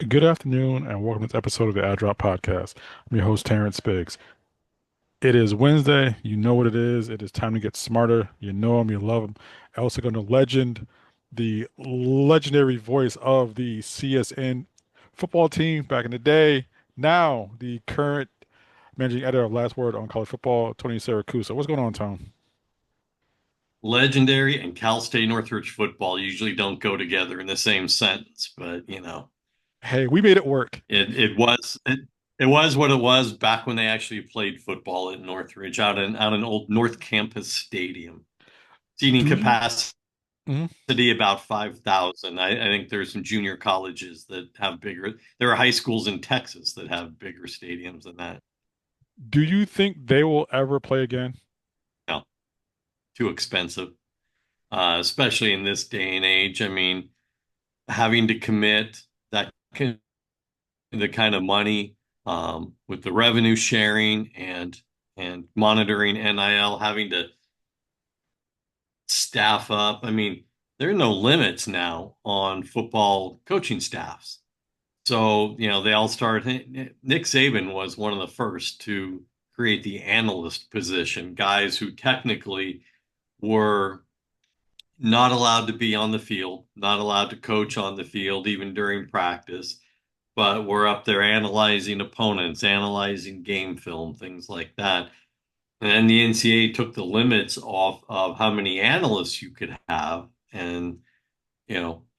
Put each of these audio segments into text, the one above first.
Good afternoon, and welcome to this episode of the Ad Drop Podcast. I'm your host, Terrence Biggs. It is Wednesday. You know what it is. It is time to get smarter. You know him, you love him. I also going to legend the legendary voice of the CSN football team back in the day. Now, the current managing editor of Last Word on College Football, Tony Siracusa. What's going on, Tom? Legendary and Cal State Northridge football usually don't go together in the same sentence, but Hey, we made it work. it was what it was back when they actually played football at Northridge out in old North Campus Stadium. Seating Do you? capacity Mhm. about 5,000. I think there's some junior colleges that have bigger. There are high schools in Texas that have bigger stadiums than that. Do you think they will ever play again? No, too expensive, especially in this day and age. I mean, having to commit that the kind of money with the revenue sharing and monitoring NIL, having to staff up. I mean, there are no limits now on football coaching staffs. So, they all started. Nick Saban was one of the first to create the analyst position, guys who technically were not allowed to be on the field, not allowed to coach on the field, even during practice, but we're up there analyzing opponents, analyzing game film, things like that. And then the NCAA took the limits off of how many analysts you could have. And,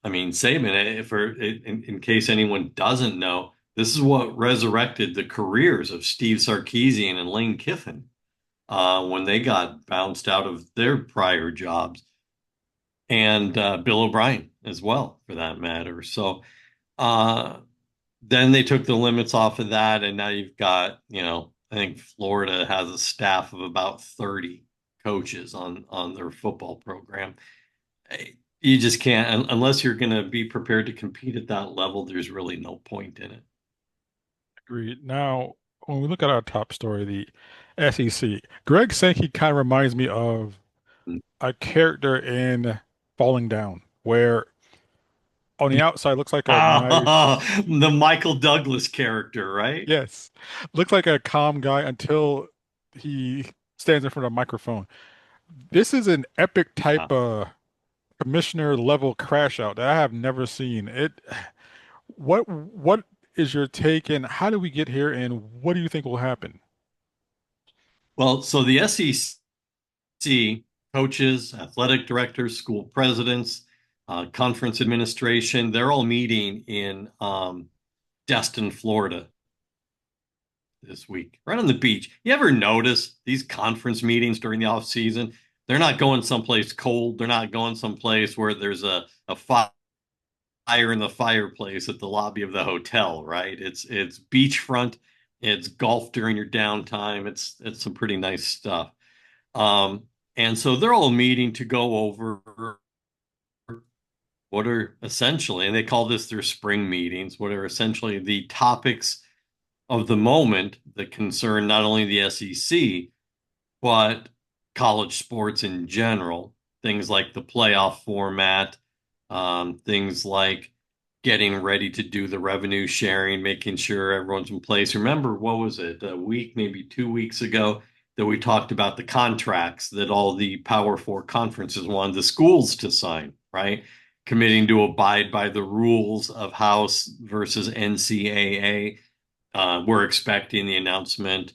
I mean, Saban, in case anyone doesn't know, this is what resurrected the careers of Steve Sarkisian and Lane Kiffin when they got bounced out of their prior jobs, and Bill O'Brien as well, for that matter. So, uh, then they took the limits off of that, and now you've got, I think Florida has a staff of about 30 coaches on their football program. You just can't, unless you're going to be prepared to compete at that level, there's really no point in it. Agreed. Now, when we look at our top story, the SEC, Greg Sankey kind of reminds me of a character in Falling Down, where on the outside looks like a nice, The Michael Douglas character, right? yes, looks like a calm guy until he stands in front of a microphone. This is an epic type commissioner level crash out that I have never seen. What is your take, and how did we get here, and what do you think will happen? Well, so the SEC coaches, athletic directors, school presidents, conference administration, they're all meeting in Destin, Florida this week, right on the beach. You ever notice these conference meetings during the off season? They're not going someplace cold. They're not going someplace where there's a fire in the fireplace at the lobby of the hotel, right? It's beachfront. It's golf during your downtime. It's some pretty nice stuff. And so they're all meeting to go over what are essentially, and they call this their spring meetings, what are essentially the topics of the moment that concern not only the SEC, but college sports in general. Things like the playoff format, things like getting ready to do the revenue sharing, making sure everyone's in place. Remember, what was it, a week, maybe 2 weeks ago, that we talked about the contracts that all the Power Four conferences wanted the schools to sign, right? Committing to abide by the rules of House versus NCAA. We're expecting the announcement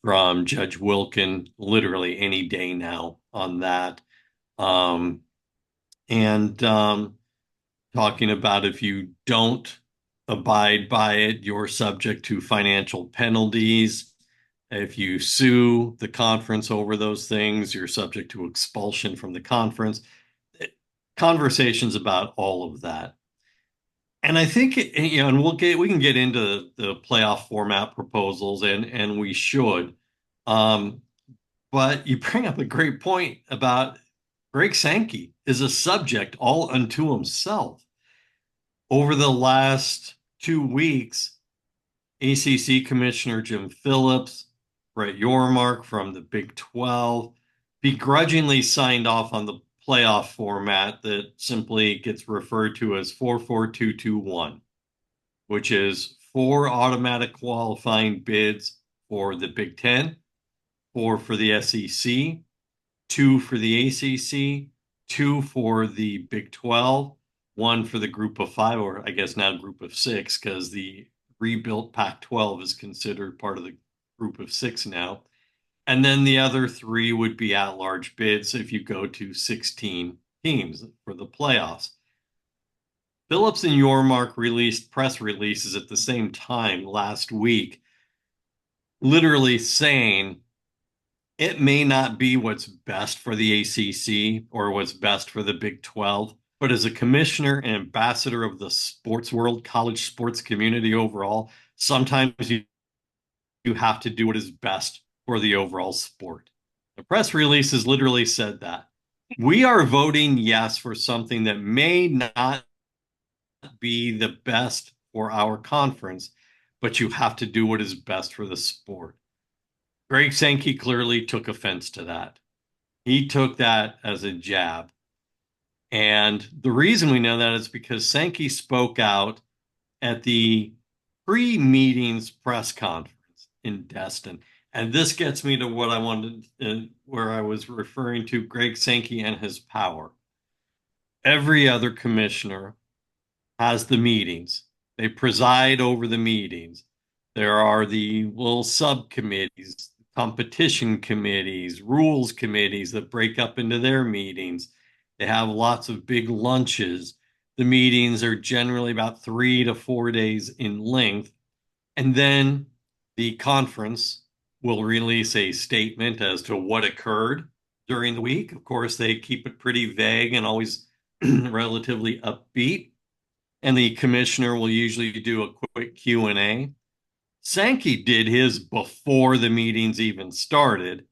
from Judge Wilkin literally any day now on that. Um, and talking about if you don't abide by it, you're subject to financial penalties. If you sue the conference over those things, you're subject to expulsion from the conference. Conversations about all of that. And I think, and we can get into the playoff format proposals, and we should. Um, but you bring up a great point about Greg Sankey is a subject all unto himself. Over the last 2 weeks, ACC Commissioner Jim Phillips, Brett Yormark from the Big 12, begrudgingly signed off on the playoff format that simply gets referred to as 4-4-2-2-1. which is four automatic qualifying bids for the Big Ten, four for the SEC, two for the ACC, two for the Big 12, one for the Group of Five, or I guess now Group of Six, because the rebuilt Pac 12 is considered part of the Group of Six now. And then the other three would be at large bids if you go to 16 teams for the playoffs. Phillips and Yormark released press releases at the same time last week, literally saying it may not be what's best for the ACC or what's best for the Big 12, but as a commissioner and ambassador of the sports world, college sports community overall, sometimes you have to do what is best for the overall sport. The press releases literally said that. We are voting yes for something that may not be the best for our conference, but you have to do what is best for the sport. Greg Sankey clearly took offense to that. He took that as a jab. And the reason we know that is because Sankey spoke out at the pre-meetings press conference in Destin. And this gets me to what I wanted, where I was referring to Greg Sankey and his power. Every other commissioner has the meetings. They preside over the meetings. There are the little subcommittees, competition committees, rules committees that break up into their meetings. They have lots of big lunches. The meetings are generally about 3 to 4 days in length. And then the conference will release a statement as to what occurred during the week. Of course, they keep it pretty vague and always relatively upbeat. And the commissioner will usually do a quick Q&A. Sankey did his before the meetings even started,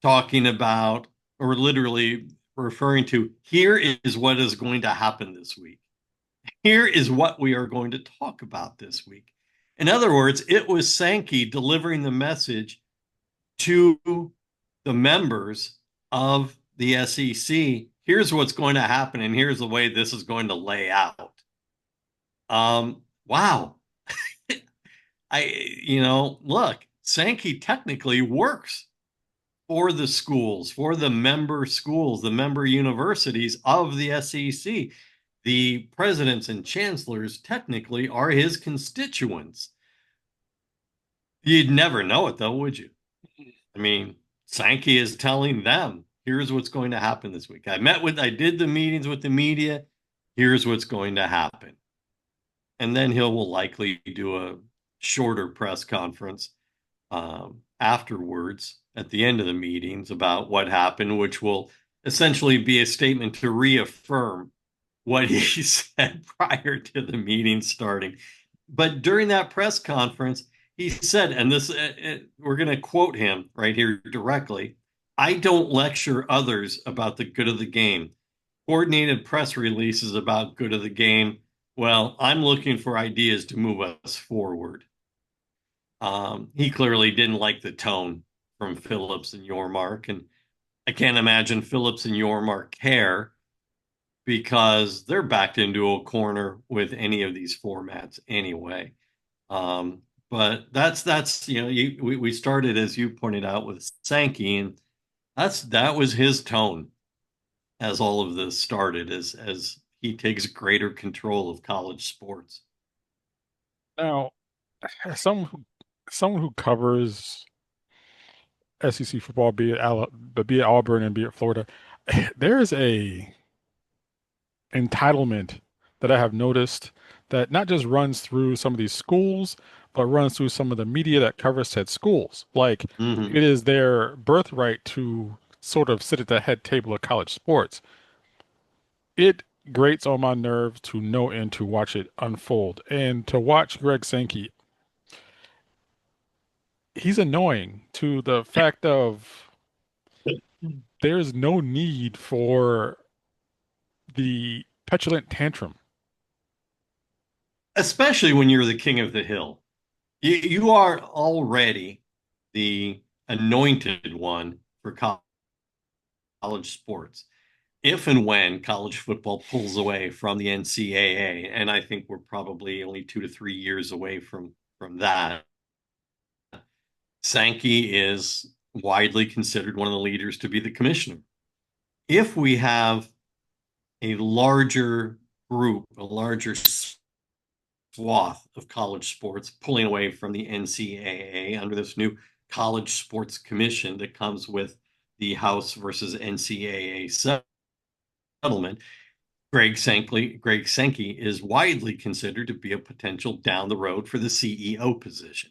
talking about, or literally referring to, here is what is going to happen this week. Here is what we are going to talk about this week. In other words, it was Sankey delivering the message to the members of the SEC. Here's what's going to happen, and here's the way this is going to lay out. Wow. Look, Sankey technically works for the schools, for the member schools, the member universities of the SEC. The presidents and chancellors technically are his constituents. You'd never know it, though, would you? I mean, Sankey is telling them, here's what's going to happen this week. I did the meetings with the media. Here's what's going to happen. And then will likely do a shorter press conference afterwards at the end of the meetings about what happened, which will essentially be a statement to reaffirm what he said prior to the meeting starting. But during that press conference, he said, and this we're going to quote him right here directly, I don't lecture others about the good of the game. Coordinated press releases about good of the game. Well, I'm looking for ideas to move us forward. He clearly didn't like the tone from Phillips and Yormark, and I can't imagine Phillips and Yormark care because they're backed into a corner with any of these formats anyway. But that's we started, as you pointed out, with Sankey, and that was his tone as all of this started, as he takes greater control of college sports. Now, someone who covers SEC football, be it Auburn and be it Florida, there is a entitlement that I have noticed that not just runs through some of these schools, but runs through some of the media that covers said schools. Like Mm-hmm. it is their birthright to sort of sit at the head table of college sports. It grates on my nerves to no end to watch it unfold and to watch Greg Sankey. He's annoying to the fact of there's no need for the petulant tantrum. Especially when you're the king of the hill. You are already the anointed one for college sports. if and when college football pulls away from the NCAA, and I think we're probably only 2 to 3 years away from that, Sankey is widely considered one of the leaders to be the commissioner. If we have a larger group, a larger swath of college sports pulling away from the NCAA under this new College Sports Commission that comes with the House versus NCAA settlement, Greg Sankey is widely considered to be a potential down the road for the CEO position.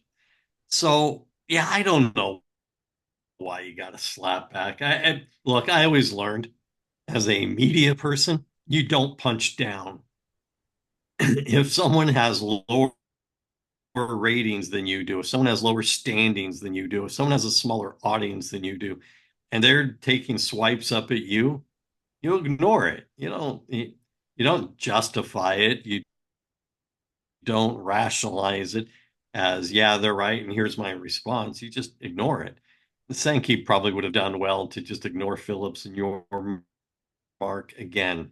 So, yeah, I don't know why you got to slap back. Look, I always learned as a media person, you don't punch down. If someone has lower ratings than you do, if someone has lower standings than you do, if someone has a smaller audience than you do, and they're taking swipes up at you, you ignore it. You don't justify it. You don't rationalize it as, yeah, they're right, and here's my response. You just ignore it. Sankey probably would have done well to just ignore Phillips and your mark again.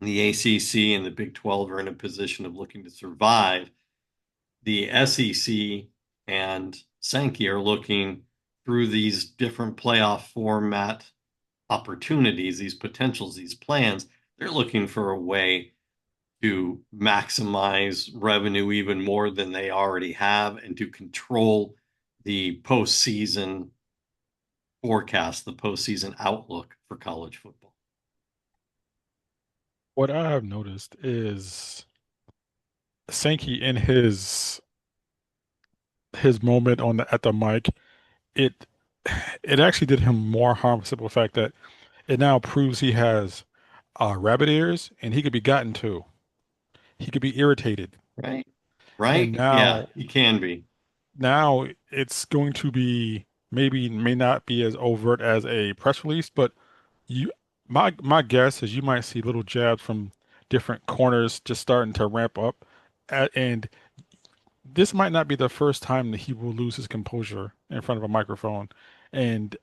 The ACC and the Big 12 are in a position of looking to survive. The SEC and Sankey are looking through these different playoff format opportunities, these potentials, these plans. They're looking for a way to maximize revenue even more than they already have and to control the postseason forecast, the postseason outlook for college football. What I have noticed is Sankey in his moment on at the mic, it it actually did him more harm for the simple fact that it now proves he has rabbit ears and he could be gotten to. He could be irritated. Right? And Right? Yeah, you can be. now it's going to be maybe may not be as overt as a press release, but you my guess is you might see little jabs from different corners just starting to ramp up. And this might not be the first time that he will lose his composure in front of a microphone. And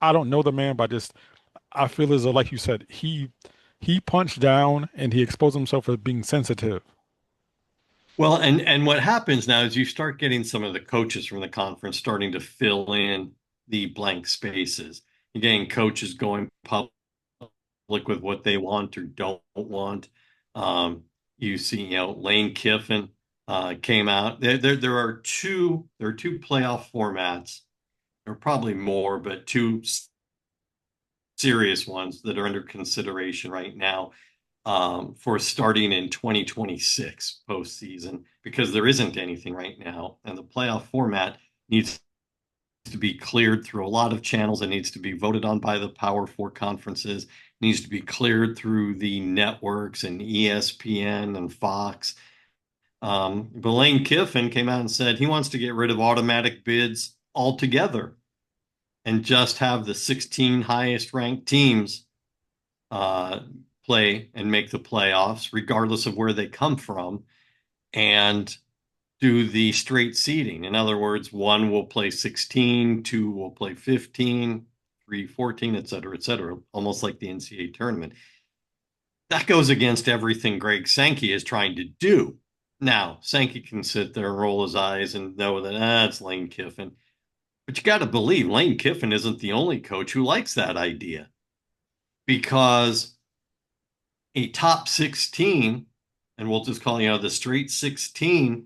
I don't know the man, but I feel as though, like you said, he punched down and he exposed himself as being sensitive. Well, and what happens now is you start getting some of the coaches from the conference starting to fill in the blank spaces. You're getting coaches going public with what they want or don't want. You see, Lane Kiffin came out. There are two playoff formats. There are probably more, but two serious ones that are under consideration right now for starting in 2026 postseason because there isn't anything right now, and the playoff format needs to be cleared through a lot of channels. It needs to be voted on by the Power Four conferences. It needs to be cleared through the networks and ESPN and Fox. But Lane Kiffin came out and said he wants to get rid of automatic bids altogether and just have the 16 highest ranked teams uh, play and make the playoffs, regardless of where they come from, and do the straight seeding. In other words, one will play 16, two will play 15, three 14, et cetera, almost like the NCAA tournament. That goes against everything Greg Sankey is trying to do. Now, Sankey can sit there and roll his eyes and know that it's Lane Kiffin. But you got to believe Lane Kiffin isn't the only coach who likes that idea because a top 16, and we'll just call the straight 16,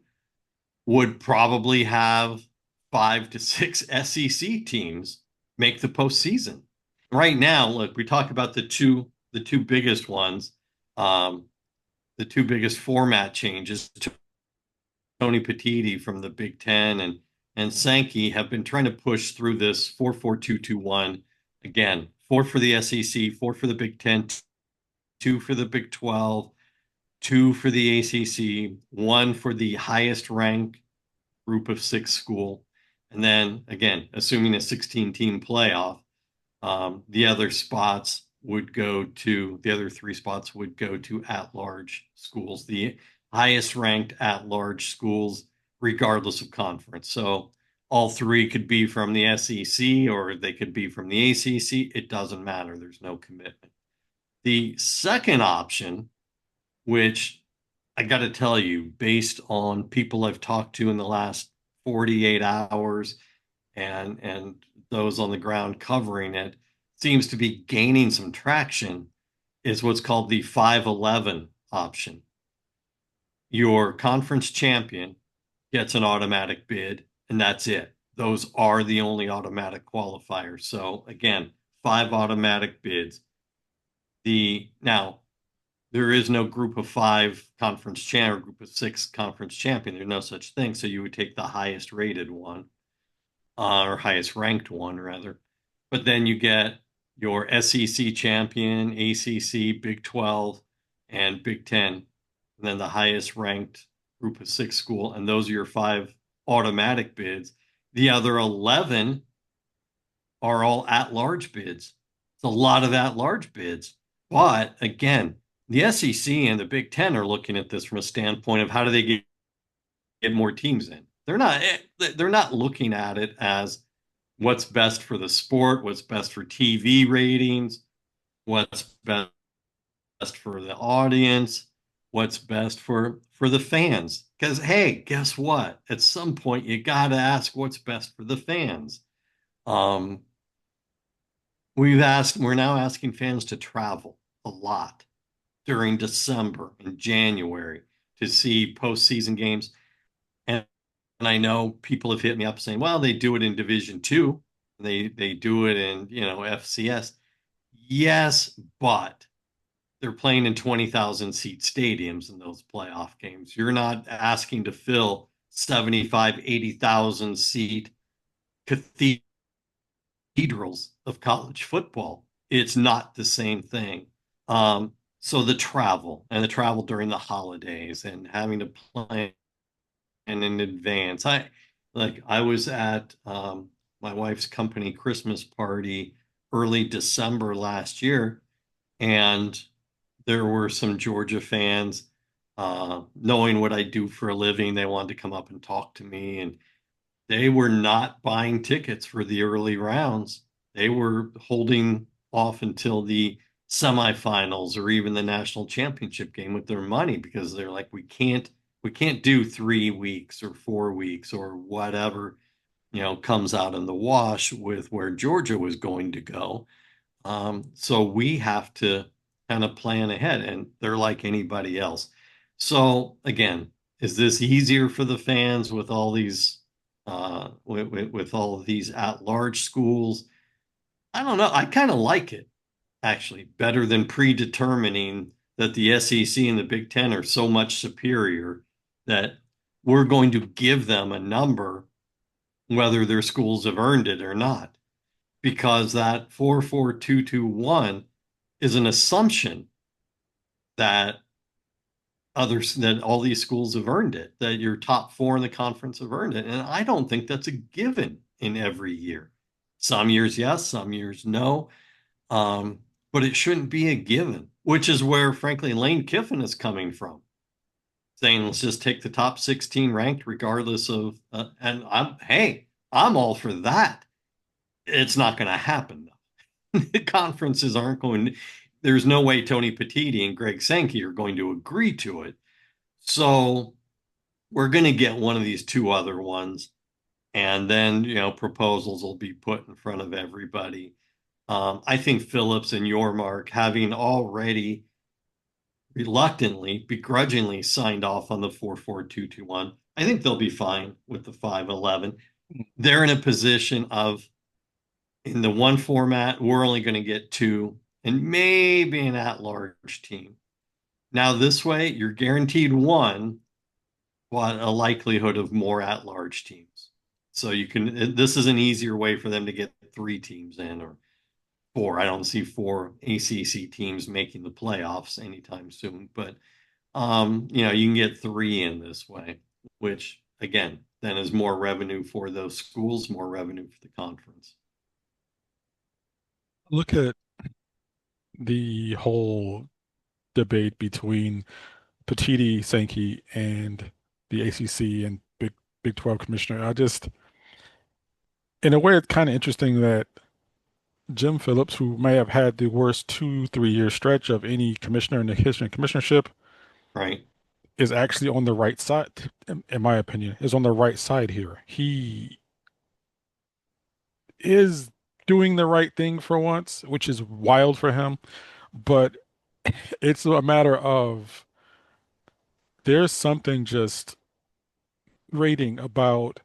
would probably have 5 to 6 SEC teams make the postseason. Right now, look, we talk about the two biggest ones, um, the two biggest format changes. Tony Petitti from the Big Ten and Sankey have been trying to push through this 4-4-2-2-1. Again, four for the SEC, four for the Big Ten, two for the Big 12, two for the ACC, one for the highest ranked group of six school. And then again, assuming a 16 team playoff, the other three spots would go to at large schools, the highest ranked at large schools, regardless of conference. So all three could be from the SEC or they could be from the ACC. It doesn't matter. There's no commitment. The second option, which I got to tell you, based on people I've talked to in the last 48 hours and those on the ground covering it, seems to be gaining some traction, is what's called the 511 option. Your conference champion gets an automatic bid, and that's it. Those are the only automatic qualifiers. So again, five automatic bids. Now there is no group of five conference champ or group of six conference champion. There's no such thing. So you would take the highest rated one, or highest ranked one rather. But then you get your SEC champion, ACC, Big 12, and Big 10, and then the highest ranked group of six school, and those are your five automatic bids. The other 11 are all at-large bids. It's a lot of at-large bids. But again, the SEC and the Big 10 are looking at this from a standpoint of how do they get more teams in. They're not looking at it as what's best for the sport, what's best for TV ratings, what's best for the audience, what's best for the fans. Because hey, guess what? At some point, you got to ask what's best for the fans. Um, we're now asking fans to travel a lot during December and January to see postseason games. And, and I know people have hit me up saying, well, they do it in Division Two. They do it in, FCS. Yes, but they're playing in 20,000 seat stadiums in those playoff games. You're not asking to fill 75, 80,000 seat cathedrals of college football. It's not the same thing. So the travel during the holidays and having to plan in advance. I was at my wife's company Christmas party early December last year, and there were some Georgia fans. Knowing what I do for a living, they wanted to come up and talk to me, and they were not buying tickets for the early rounds. They were holding off until the semifinals or even the national championship game with their money because they're like, we can't do 3 weeks or 4 weeks or whatever, comes out in the wash with where Georgia was going to go. So we have to kind of plan ahead, and they're like anybody else. So again, is this easier for the fans with all these with all of these at-large schools? I don't know. I kind of like it actually better than predetermining that the SEC and the Big Ten are so much superior that we're going to give them a number whether their schools have earned it or not, because that 44221 is an assumption that that all these schools have earned it, that your top four in the conference have earned it. And I don't think that's a given in every year. Some years, yes, some years, no. But it shouldn't be a given, which is where, frankly, Lane Kiffin is coming from, saying, let's just take the top 16 ranked regardless of, I'm all for that. It's not going to happen, though. The conferences aren't going, there's no way Tony Petitti and Greg Sankey are going to agree to it. So we're going to get one of these two other ones. And then, proposals will be put in front of everybody. I think Phillips and Yormark, having already reluctantly, begrudgingly signed off on the 44221, I think they'll be fine with the 511. They're in a position of, in the one format, we're only going to get two and maybe an at-large team. Now, this way, you're guaranteed one, but a likelihood of more at-large teams. So this is an easier way for them to get three teams in, or four. I don't see four ACC teams making the playoffs anytime soon, but you can get three in this way, which again, then is more revenue for those schools, more revenue for the conference. Look at the whole debate between Petitti, Sankey, and the ACC and Big 12 commissioner. in a way, it's kind of interesting that Jim Phillips, who may have had the worst 2, 3 year stretch of any commissioner in the history of commissionership, right? is actually on the right side, in my opinion, is on the right side here. He is doing the right thing for once, which is wild for him, but it's a matter of there's something just grating about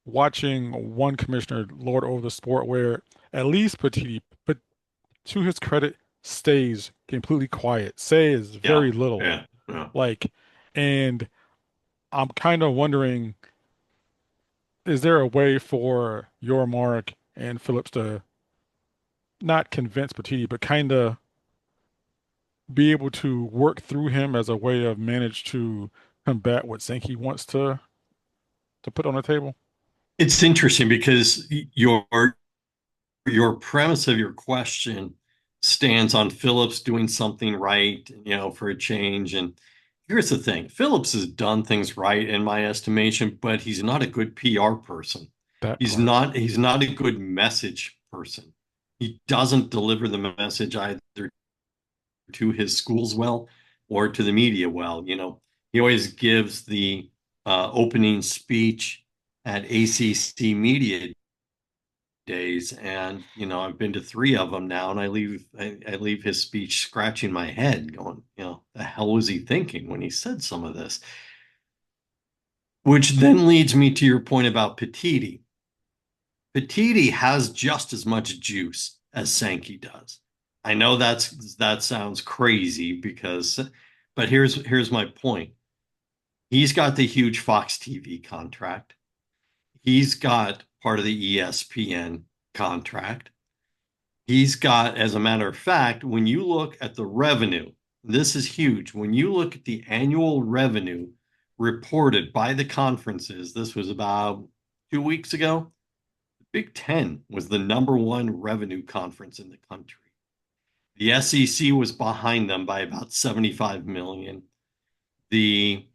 watching one commissioner lord over the sport where at least Petitti, but to his credit, stays completely quiet, says Yeah, very little. yeah, yeah. Like, and I'm kind of wondering, is there a way for your Mark and Phillips to not convince Petitti, but kind of be able to work through him as a way of manage to combat what Sankey wants to put on the table? It's interesting because your premise of your question stands on Phillips doing something right, for a change. And here's the thing, Phillips has done things right in my estimation, but he's not a good PR person. That He's part. not he's not a good message person. He doesn't deliver the message either to his schools well or to the media well. He always gives the opening speech at ACC media days, and I've been to three of them now, and I leave his speech scratching my head, going, the hell was he thinking when he said some of this? Which then leads me to your point about Petitti. Petitti has just as much juice as Sankey does. I know that sounds crazy but here's my point. He's got the huge Fox TV contract. He's got part of the ESPN contract. He's got, as a matter of fact, when you look at the revenue, this is huge. When you look at the annual revenue reported by the conferences, this was about 2 weeks ago. The Big Ten was the number one revenue conference in the country. The SEC was behind them by about 75 million. The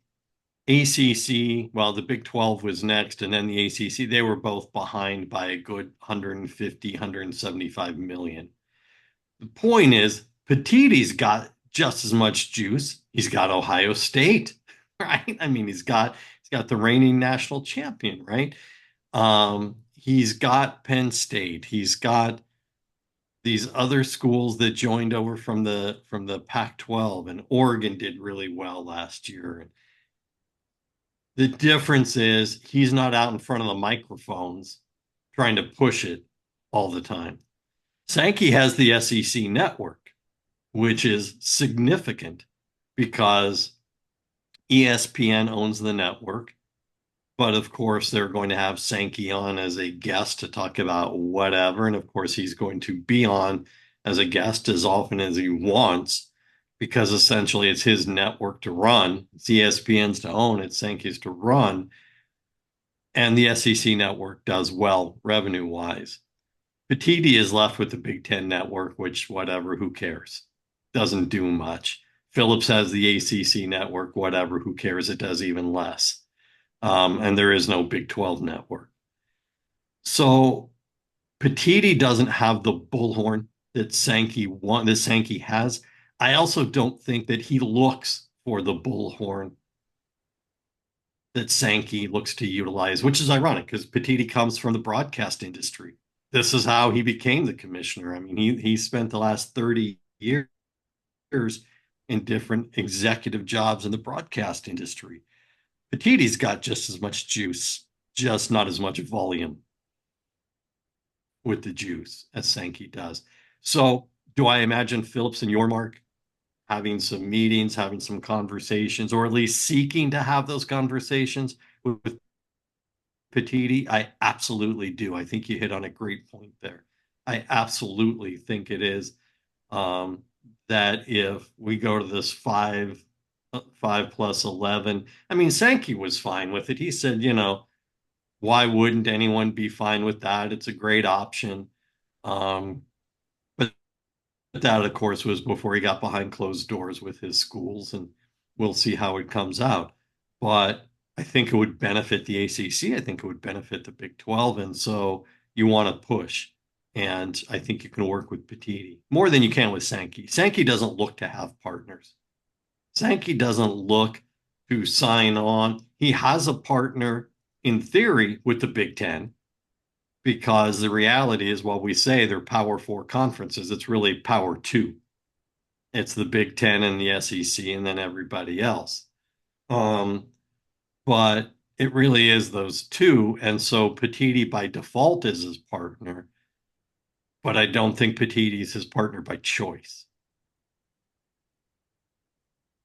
ACC, well, the Big 12 was next, and then the ACC, they were both behind by a good 150, 175 million. The point is, Petitti's got just as much juice. He's got Ohio State, right? I mean, he's got the reigning national champion, right? He's got Penn State. He's got these other schools that joined over from the Pac-12, and Oregon did really well last year. And the difference is he's not out in front of the microphones trying to push it all the time. Sankey has the SEC network, which is significant because ESPN owns the network. But of course, they're going to have Sankey on as a guest to talk about whatever. And of course, he's going to be on as a guest as often as he wants because essentially it's his network to run. It's ESPN's to own, it's Sankey's to run. And the SEC network does well revenue wise. Petitti is left with the Big Ten network, which, whatever, who cares? Doesn't do much. Phillips has the ACC network, whatever, who cares? It does even less. And there is no Big 12 network. So Petitti doesn't have the bullhorn that Sankey has. I also don't think that he looks for the bullhorn that Sankey looks to utilize, which is ironic because Petitti comes from the broadcast industry. This is how he became the commissioner. I mean, he spent the last 30 years in different executive jobs in the broadcast industry. Petitti's got just as much juice, just not as much volume with the juice as Sankey does. So, do I imagine Phillips and Yormark having some meetings, having some conversations, or at least seeking to have those conversations with Petitti? I absolutely do. I think you hit on a great point there. I absolutely think it is um, that if we go to this 5 plus 11, I mean, Sankey was fine with it. He said, why wouldn't anyone be fine with that? It's a great option. Um, but that, of course, was before he got behind closed doors with his schools, and we'll see how it comes out. But I think it would benefit the ACC. I think it would benefit the Big 12. And so you want to push. And I think you can work with Petitti more than you can with Sankey. Sankey doesn't look to have partners. Sankey doesn't look to sign on. He has a partner in theory with the Big Ten because the reality is, while we say they're Power Four conferences, it's really Power Two. It's the Big Ten and the SEC, and then everybody else. Um, but it really is those two. And so Petitti by default is his partner, but I don't think Petitti is his partner by choice.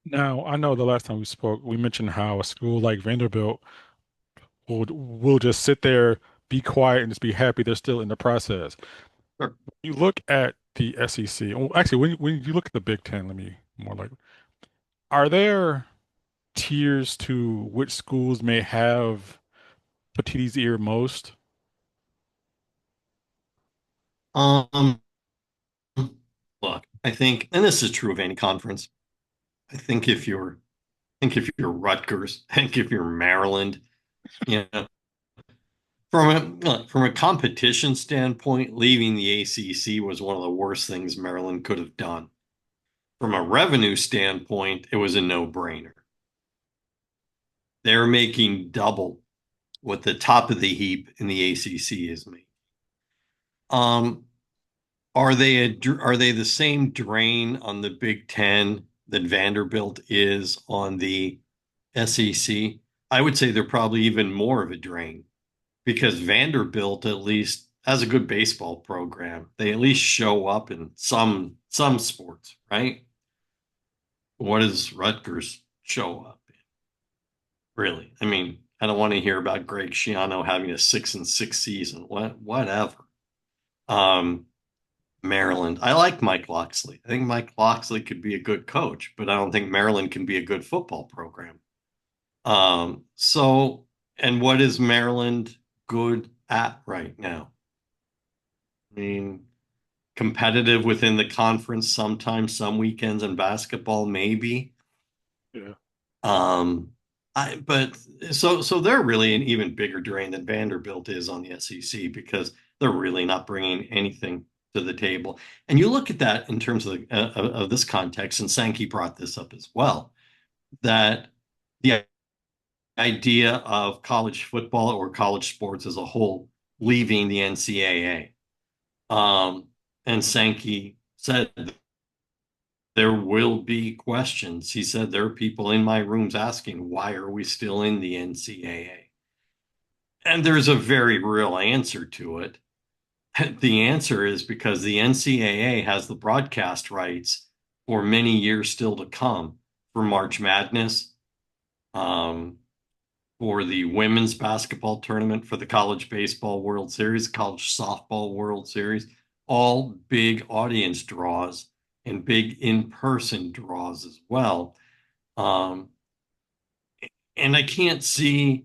Now, I know the last time we spoke, we mentioned how a school like Vanderbilt will just sit there, be quiet, and just be happy they're still in the process. Sure. You look at the SEC. Well, actually, when you look at the Big Ten, let me more like, are there tiers to which schools may have Petitti's ear most? Um, Look, I think, and this is true of any conference. I think if you're Rutgers, I think if you're Maryland, you know, from a competition standpoint, leaving the ACC was one of the worst things Maryland could have done. From a revenue standpoint, it was a no-brainer. They're making double what the top of the heap in the ACC is making. Um, are they the same drain on the Big Ten that Vanderbilt is on the SEC? I would say they're probably even more of a drain because Vanderbilt at least has a good baseball program. They at least show up in some sports, right? What does Rutgers show up in? Really? I mean, I don't want to hear about Greg Schiano having a 6-6 season. Whatever. Um, Maryland. I like Mike Locksley. I think Mike Locksley could be a good coach, but I don't think Maryland can be a good football program. So, and what is Maryland good at right now? I mean, competitive within the conference sometimes, some weekends in basketball, maybe. Yeah. Um, but so they're really an even bigger drain than Vanderbilt is on the SEC because they're really not bringing anything to the table. And you look at that in terms of this context, and Sankey brought this up as well, that the idea of college football or college sports as a whole leaving the NCAA. And Sankey said there will be questions. He said there are people in my rooms asking, why are we still in the NCAA? And there's a very real answer to it. The answer is because the NCAA has the broadcast rights for many years still to come for March Madness, um, for the women's basketball tournament, for the college baseball World Series, college softball World Series, all big audience draws and big in-person draws as well. Um, and I can't see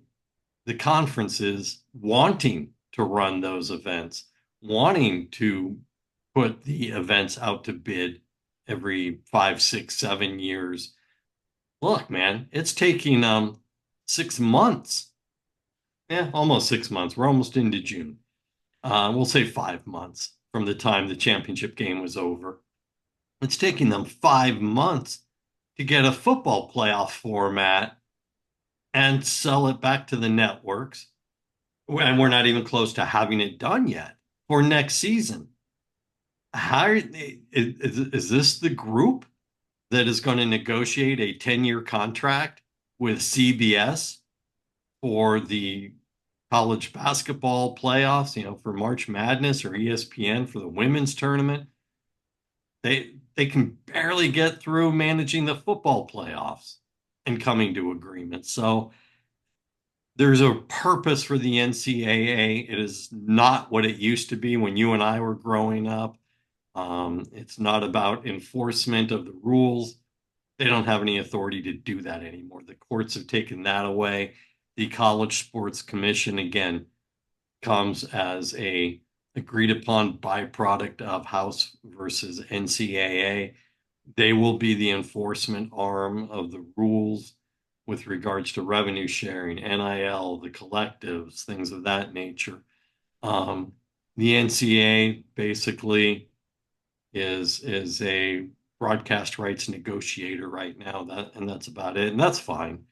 the conferences wanting to run those events, wanting to put the events out to bid every 5, 6, 7 years. Look, man, it's taking 6 months. Yeah, almost 6 months. We're almost into June. We'll say 5 months from the time the championship game was over. It's taking them 5 months to get a football playoff format and sell it back to the networks. And we're not even close to having it done yet for next season. Is this the group that is going to negotiate a 10-year contract with CBS for the college basketball playoffs, for March Madness, or ESPN for the women's tournament? They can barely get through managing the football playoffs and coming to agreement. So there's a purpose for the NCAA. It is not what it used to be when you and I were growing up. It's not about enforcement of the rules. They don't have any authority to do that anymore. The courts have taken that away. The College Sports Commission, again, comes as a agreed upon byproduct of House versus NCAA. They will be the enforcement arm of the rules. with regards to revenue sharing, NIL, the collectives, things of that nature. Um, the NCAA basically is a broadcast rights negotiator right now. That's about it, and that's fine.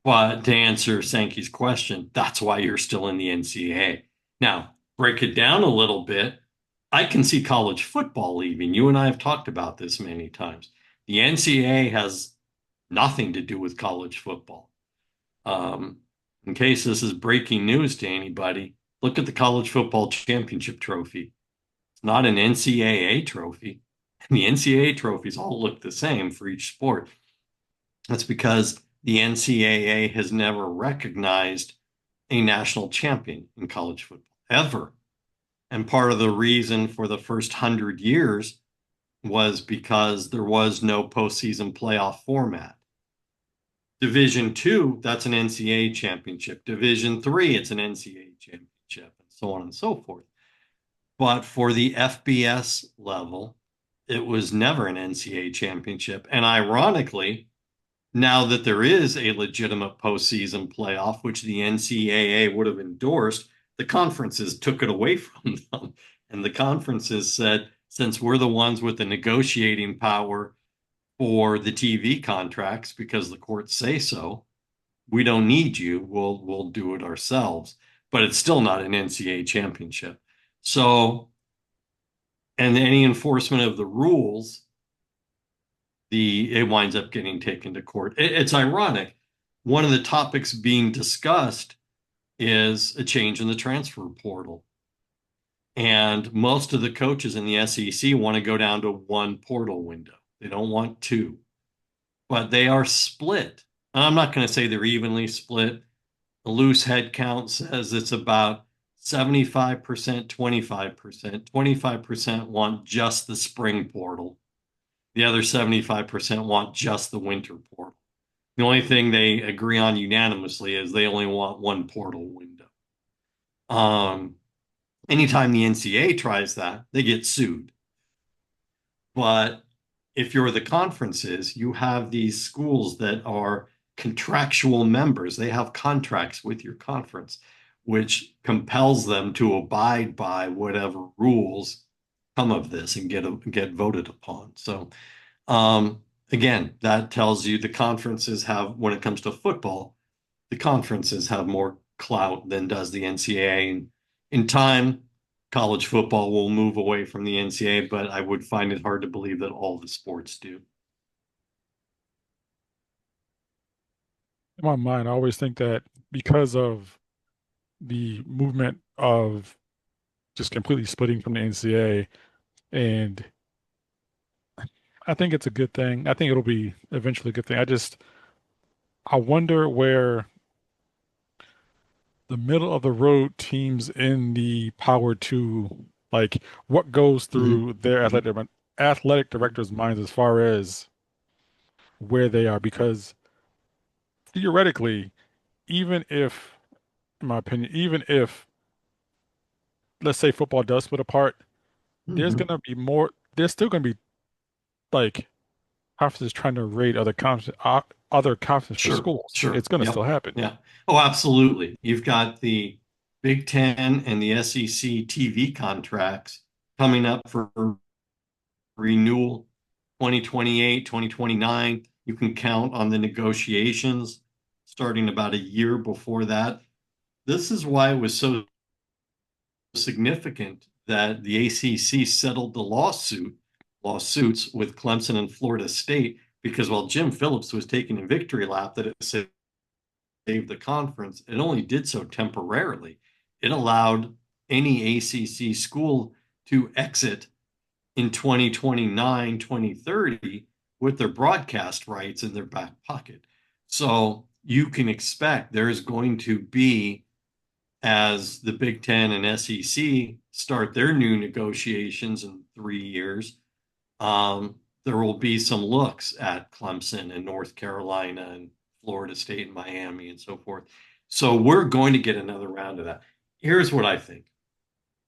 But to answer Sankey's question, that's why you're still in the NCAA. Now, break it down a little bit. I can see college football leaving. You and I have talked about this many times. The NCAA has nothing to do with college football. Um, in case this is breaking news to anybody, look at the college football championship trophy. It's not an NCAA trophy. The NCAA trophies all look the same for each sport. That's because the NCAA has never recognized a national champion in college football ever. And part of the reason for the first 100 years was because there was no postseason playoff format. Division two, that's an NCAA championship. Division three, it's an NCAA championship, and so on and so forth. But for the FBS level, it was never an NCAA championship. And ironically, now that there is a legitimate postseason playoff, which the NCAA would have endorsed, the conferences took it away from them. And the conferences said, since we're the ones with the negotiating power for the TV contracts because the courts say so, we don't need you. We'll do it ourselves. But it's still not an NCAA championship. So, and any enforcement of the rules, it winds up getting taken to court. It's ironic. One of the topics being discussed is a change in the transfer portal. And most of the coaches in the SEC want to go down to one portal window. They don't want two, but they are split. I'm not going to say they're evenly split. The loose head count says it's about 75%, 25%. 25% want just the spring portal. The other 75% want just the winter portal. The only thing they agree on unanimously is they only want one portal window. Um, Anytime the NCAA tries that, they get sued. But if you're the conferences, you have these schools that are contractual members. They have contracts with your conference, which compels them to abide by whatever rules come of this and get voted upon. So again, that tells you the conferences have, when it comes to football, the conferences have more clout than does the NCAA. And in time, college football will move away from the NCAA, but I would find it hard to believe that all the sports do. In my mind, I always think that because of the movement of just completely splitting from the NCAA, and I think it's a good thing. I think it'll be eventually a good thing. I wonder where the middle of the road teams in the Power Two, like what goes Mhm. through their athletic directors' minds as far as where they are, because theoretically, even if, in my opinion, even if let's say football does split apart, Mhm. there's still gonna be like conferences trying to raid other conferences for Sure, schools. sure. It's gonna still Yep. happen. Yeah. Oh, absolutely. You've got the Big Ten and the SEC TV contracts coming up for renewal 2028, 2029. You can count on the negotiations starting about a year before that. This is why it was so significant that the ACC settled the lawsuits with Clemson and Florida State, because while Jim Phillips was taking a victory lap that it saved the conference, it only did so temporarily. It allowed any ACC school to exit in 2029, 2030 with their broadcast rights in their back pocket. So you can expect there's going to be, as the Big Ten and SEC start their new negotiations in 3 years, there will be some looks at Clemson and North Carolina and Florida State and Miami and so forth. So we're going to get another round of that. Here's what I think,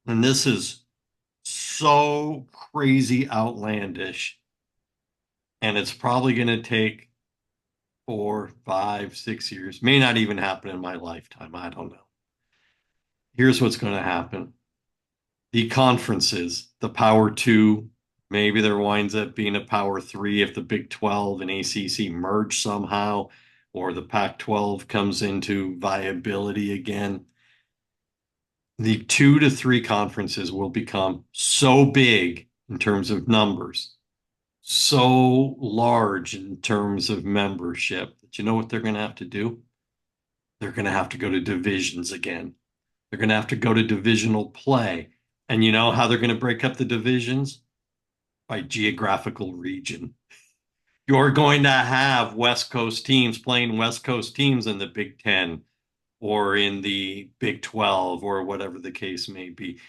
and this is so crazy outlandish, and it's probably going to take 4, 5, 6 years. May not even happen in my lifetime. I don't know. Here's what's going to happen. The conferences, the Power Two, maybe there winds up being a Power Three if the Big 12 and ACC merge somehow, or the Pac 12 comes into viability again. The 2 to 3 conferences will become so big in terms of numbers, so large in terms of membership that you know what they're going to have to do? They're going to have to go to divisions again. They're going to have to go to divisional play. And you know how they're going to break up the divisions? By geographical region. You're going to have West Coast teams playing West Coast teams in the Big Ten or in the Big 12 or whatever the case may be.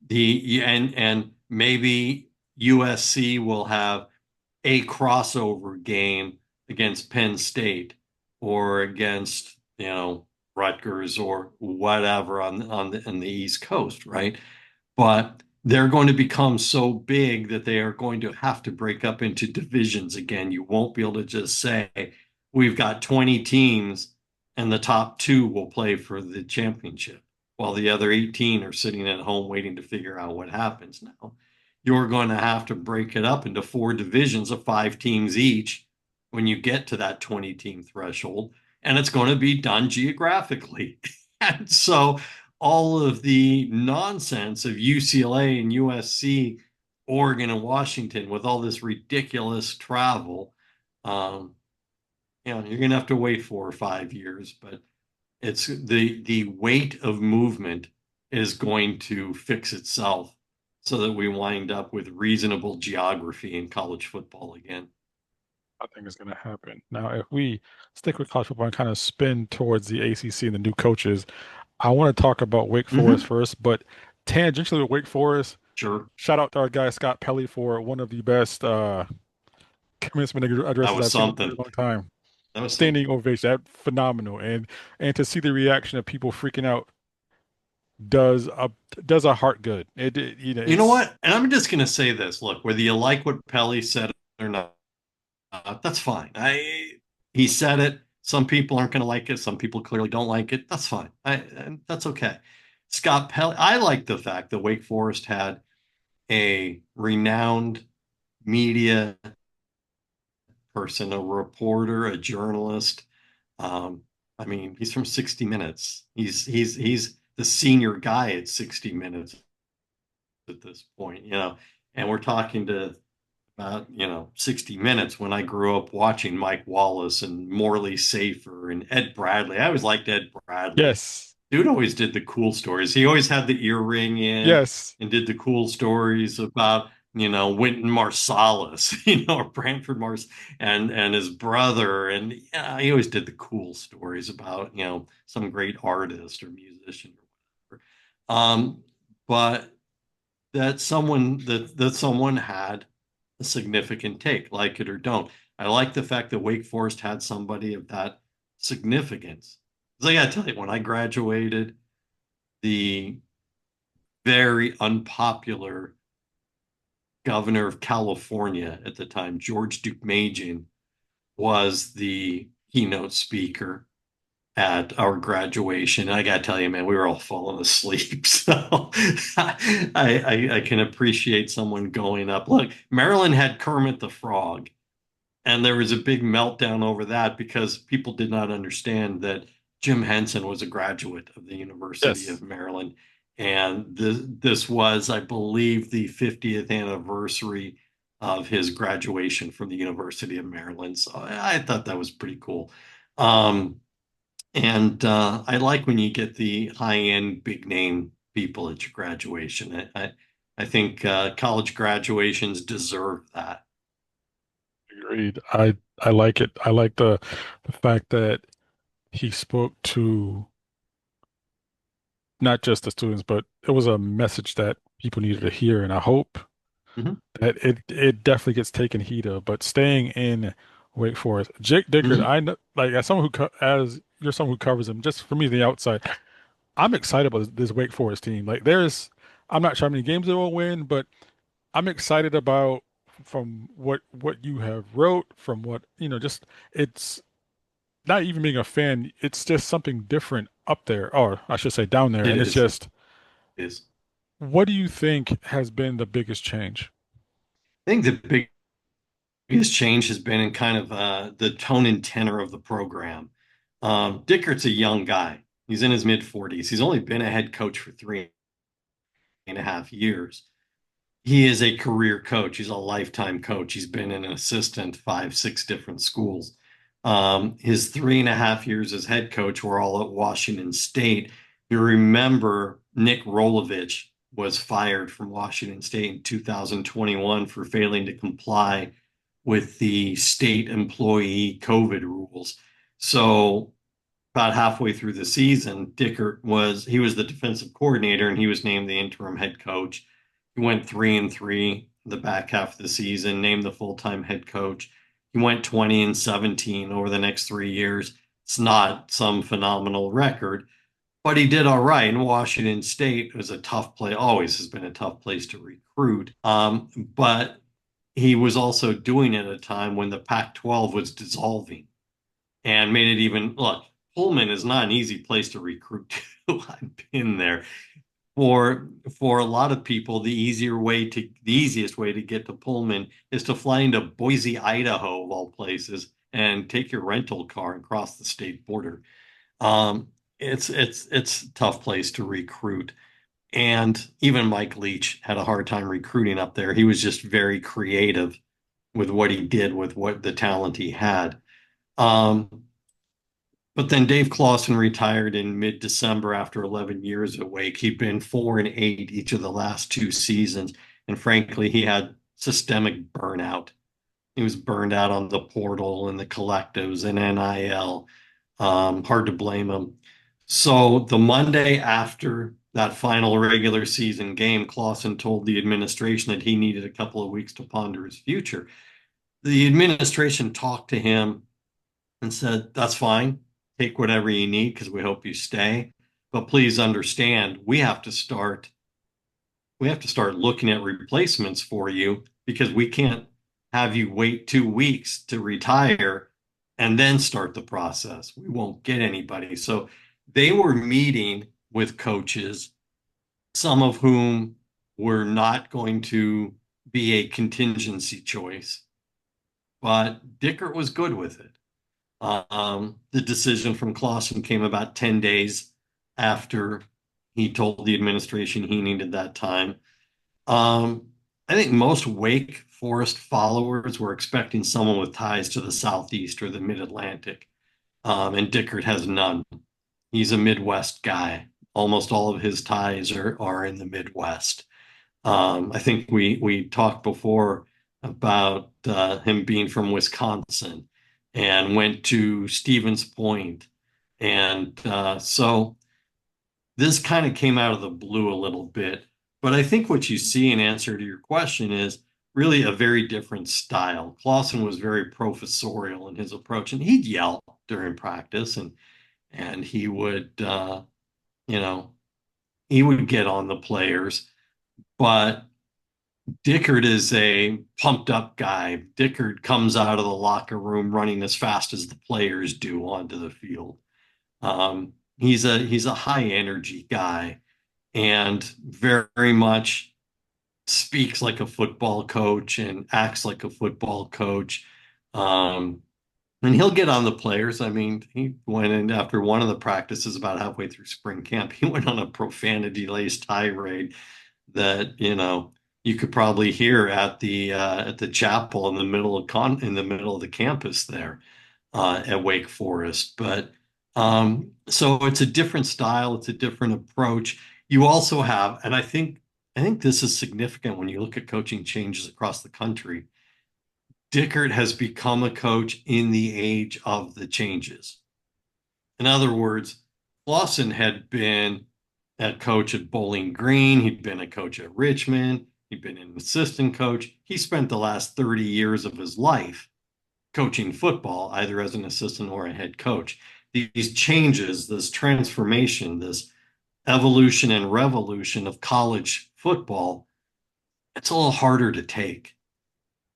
And maybe USC will have a crossover game against Penn State or against, Rutgers or whatever on the East Coast, right? But they're going to become so big that they are going to have to break up into divisions again. You won't be able to just say, we've got 20 teams and the top two will play for the championship while the other 18 are sitting at home waiting to figure out what happens now. You're going to have to break it up into 4 divisions of 5 teams each when you get to that 20 team threshold. And it's going to be done geographically. And so all of the nonsense of UCLA and USC, Oregon and Washington with all this ridiculous travel, um, you're going to have to wait 4 or 5 years, but it's the weight of movement is going to fix itself so that we wind up with reasonable geography in college football again. I think it's going to happen. Now, if we stick with college football and kind of spin towards the ACC and the new coaches, I want to talk about Wake Forest Mm-hmm. first, but tangentially with Wake Forest, Sure. shout out to our guy Scott Pelley for one of the best commencement That addresses was I've seen in a very something. long time. That was something. Standing ovation, that phenomenal, and to see the reaction of people freaking out does a does a heart good. You know It's what? And I'm just going to say this. Look, whether you like what Pelly said or not, that's fine. He said it. Some people aren't going to like it. Some people clearly don't like it. That's fine. And that's okay. Scott Pelly, I like the fact that Wake Forest had a renowned media person, a reporter, a journalist. Um, I mean, he's from 60 Minutes. He's the senior guy at 60 Minutes at this point, and we're talking to about 60 Minutes when I grew up watching Mike Wallace and Morley Safer and Ed Bradley. I always liked Ed Bradley. yes, Dude always did the cool stories. He always had the earring in yes, and did the cool stories about Wynton Marsalis, or Branford Mars and his brother, and yeah, he always did the cool stories about some great artist or musician or whatever. But that someone had a significant take, like it or don't. I like the fact that Wake Forest had somebody of that significance. Because I gotta tell you, when I graduated, the very unpopular governor of California at the time, George Deukmejian, was the keynote speaker at our graduation. I gotta tell you, man, we were all falling asleep. So I can appreciate someone going up. Look, Maryland had Kermit the Frog, and there was a big meltdown over that because people did not understand that Jim Henson was a graduate of the University yes. of Maryland. And this was, I believe, the 50th anniversary of his graduation from the University of Maryland. So I thought that was pretty cool. Um, and I like when you get the high-end, big-name people at your graduation. I think college graduations deserve that. Agreed. I like it. I like the fact that he spoke to not just the students, but it was a message that people needed to hear, and I hope Mhm. that it definitely gets taken heed of. But staying in Wake Forest, Jake Dickert, Mhm. I know, like as someone as you're someone who covers him, just for me, the outside, I'm excited about this Wake Forest team. Like I'm not sure how many games they will win, but I'm excited about from what you have wrote, from what just it's. not even being a fan, it's just something different up there, or I should say down there. It And it's is. just, It is. what do you think has been the biggest change? I think the biggest change has been in kind of the tone and tenor of the program. Dickert's a young guy. He's in his mid 40s. He's only been a head coach for 3.5 years. He is a career coach. He's a lifetime coach. He's been an assistant five, six different schools. His 3.5 years as head coach were all at Washington State. You remember Nick Rolovich was fired from Washington State in 2021 for failing to comply with the state employee COVID rules. So about halfway through the season, he was the defensive coordinator and he was named the interim head coach. He went 3-3 the back half of the season, named the full-time head coach. He went 20-17 over the next 3 years. It's not some phenomenal record, but he did all right. And Washington State was a tough play, always has been a tough place to recruit. But he was also doing it at a time when the Pac-12 was dissolving and made it even look. Pullman is not an easy place to recruit to. I've been there. For a lot of people, the easiest way to get to Pullman is to fly into Boise, Idaho, of all places, and take your rental car and cross the state border. It's a tough place to recruit. And even Mike Leach had a hard time recruiting up there. He was just very creative with what he did with what the talent he had. Um, but then Dave Clawson retired in mid-December after 11 years at Wake. He'd been 4-8 each of the last two seasons. And frankly, he had systemic burnout. He was burned out on the portal and the collectives and NIL. Hard to blame him. So the Monday after that final regular season game, Clawson told the administration that he needed a couple of weeks to ponder his future. The administration talked to him and said, "That's fine. Take whatever you need because we hope you stay. But please understand, we have to start looking at replacements for you because we can't have you wait 2 weeks to retire and then start the process. We won't get anybody." So they were meeting with coaches, some of whom were not going to be a contingency choice, but Dickert was good with it. The decision from Clawson came about 10 days after he told the administration he needed that time. I think most Wake Forest followers were expecting someone with ties to the Southeast or the Mid-Atlantic, and Dickert has none. He's a Midwest guy. Almost all of his ties are in the Midwest. I think we talked before about him being from Wisconsin and went to Stevens Point. And so this kind of came out of the blue a little bit. But I think what you see in answer to your question is really a very different style. Clawson was very professorial in his approach, and he'd yell during practice, and he would, you know, he would get on the players. But Dickert is a pumped up guy. Dickert comes out of the locker room running as fast as the players do onto the field. He's a high energy guy and very much speaks like a football coach and acts like a football coach. Um, and he'll get on the players. I mean, he went in after one of the practices about halfway through spring camp. He went on a profanity laced tirade that you could probably hear at the chapel in the middle of the campus there at Wake Forest. But so it's a different style, it's a different approach. You also have, and I think this is significant when you look at coaching changes across the country. Dickert has become a coach in the age of the changes. In other words, Lawson had been a coach at Bowling Green. He'd been a coach at Richmond. He'd been an assistant coach. He spent the last 30 years of his life coaching football, either as an assistant or a head coach. These changes, this transformation, this evolution and revolution of college football, it's a little harder to take.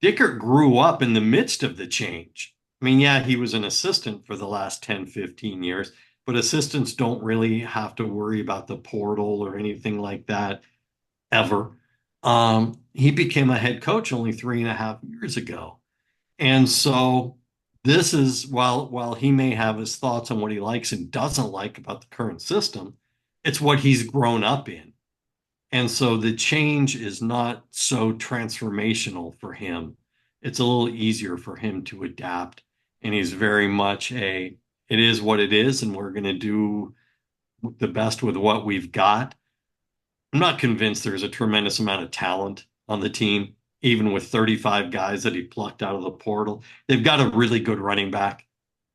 Dickert grew up in the midst of the change. I mean, yeah, he was an assistant for the last 10, 15 years, but assistants don't really have to worry about the portal or anything like that ever. He became a head coach only 3.5 years ago. And so this is while he may have his thoughts on what he likes and doesn't like about the current system, it's what he's grown up in. And so the change is not so transformational for him. It's a little easier for him to adapt. And he's very much it is what it is, and we're going to do the best with what we've got. I'm not convinced there's a tremendous amount of talent on the team, even with 35 guys that he plucked out of the portal. They've got a really good running back.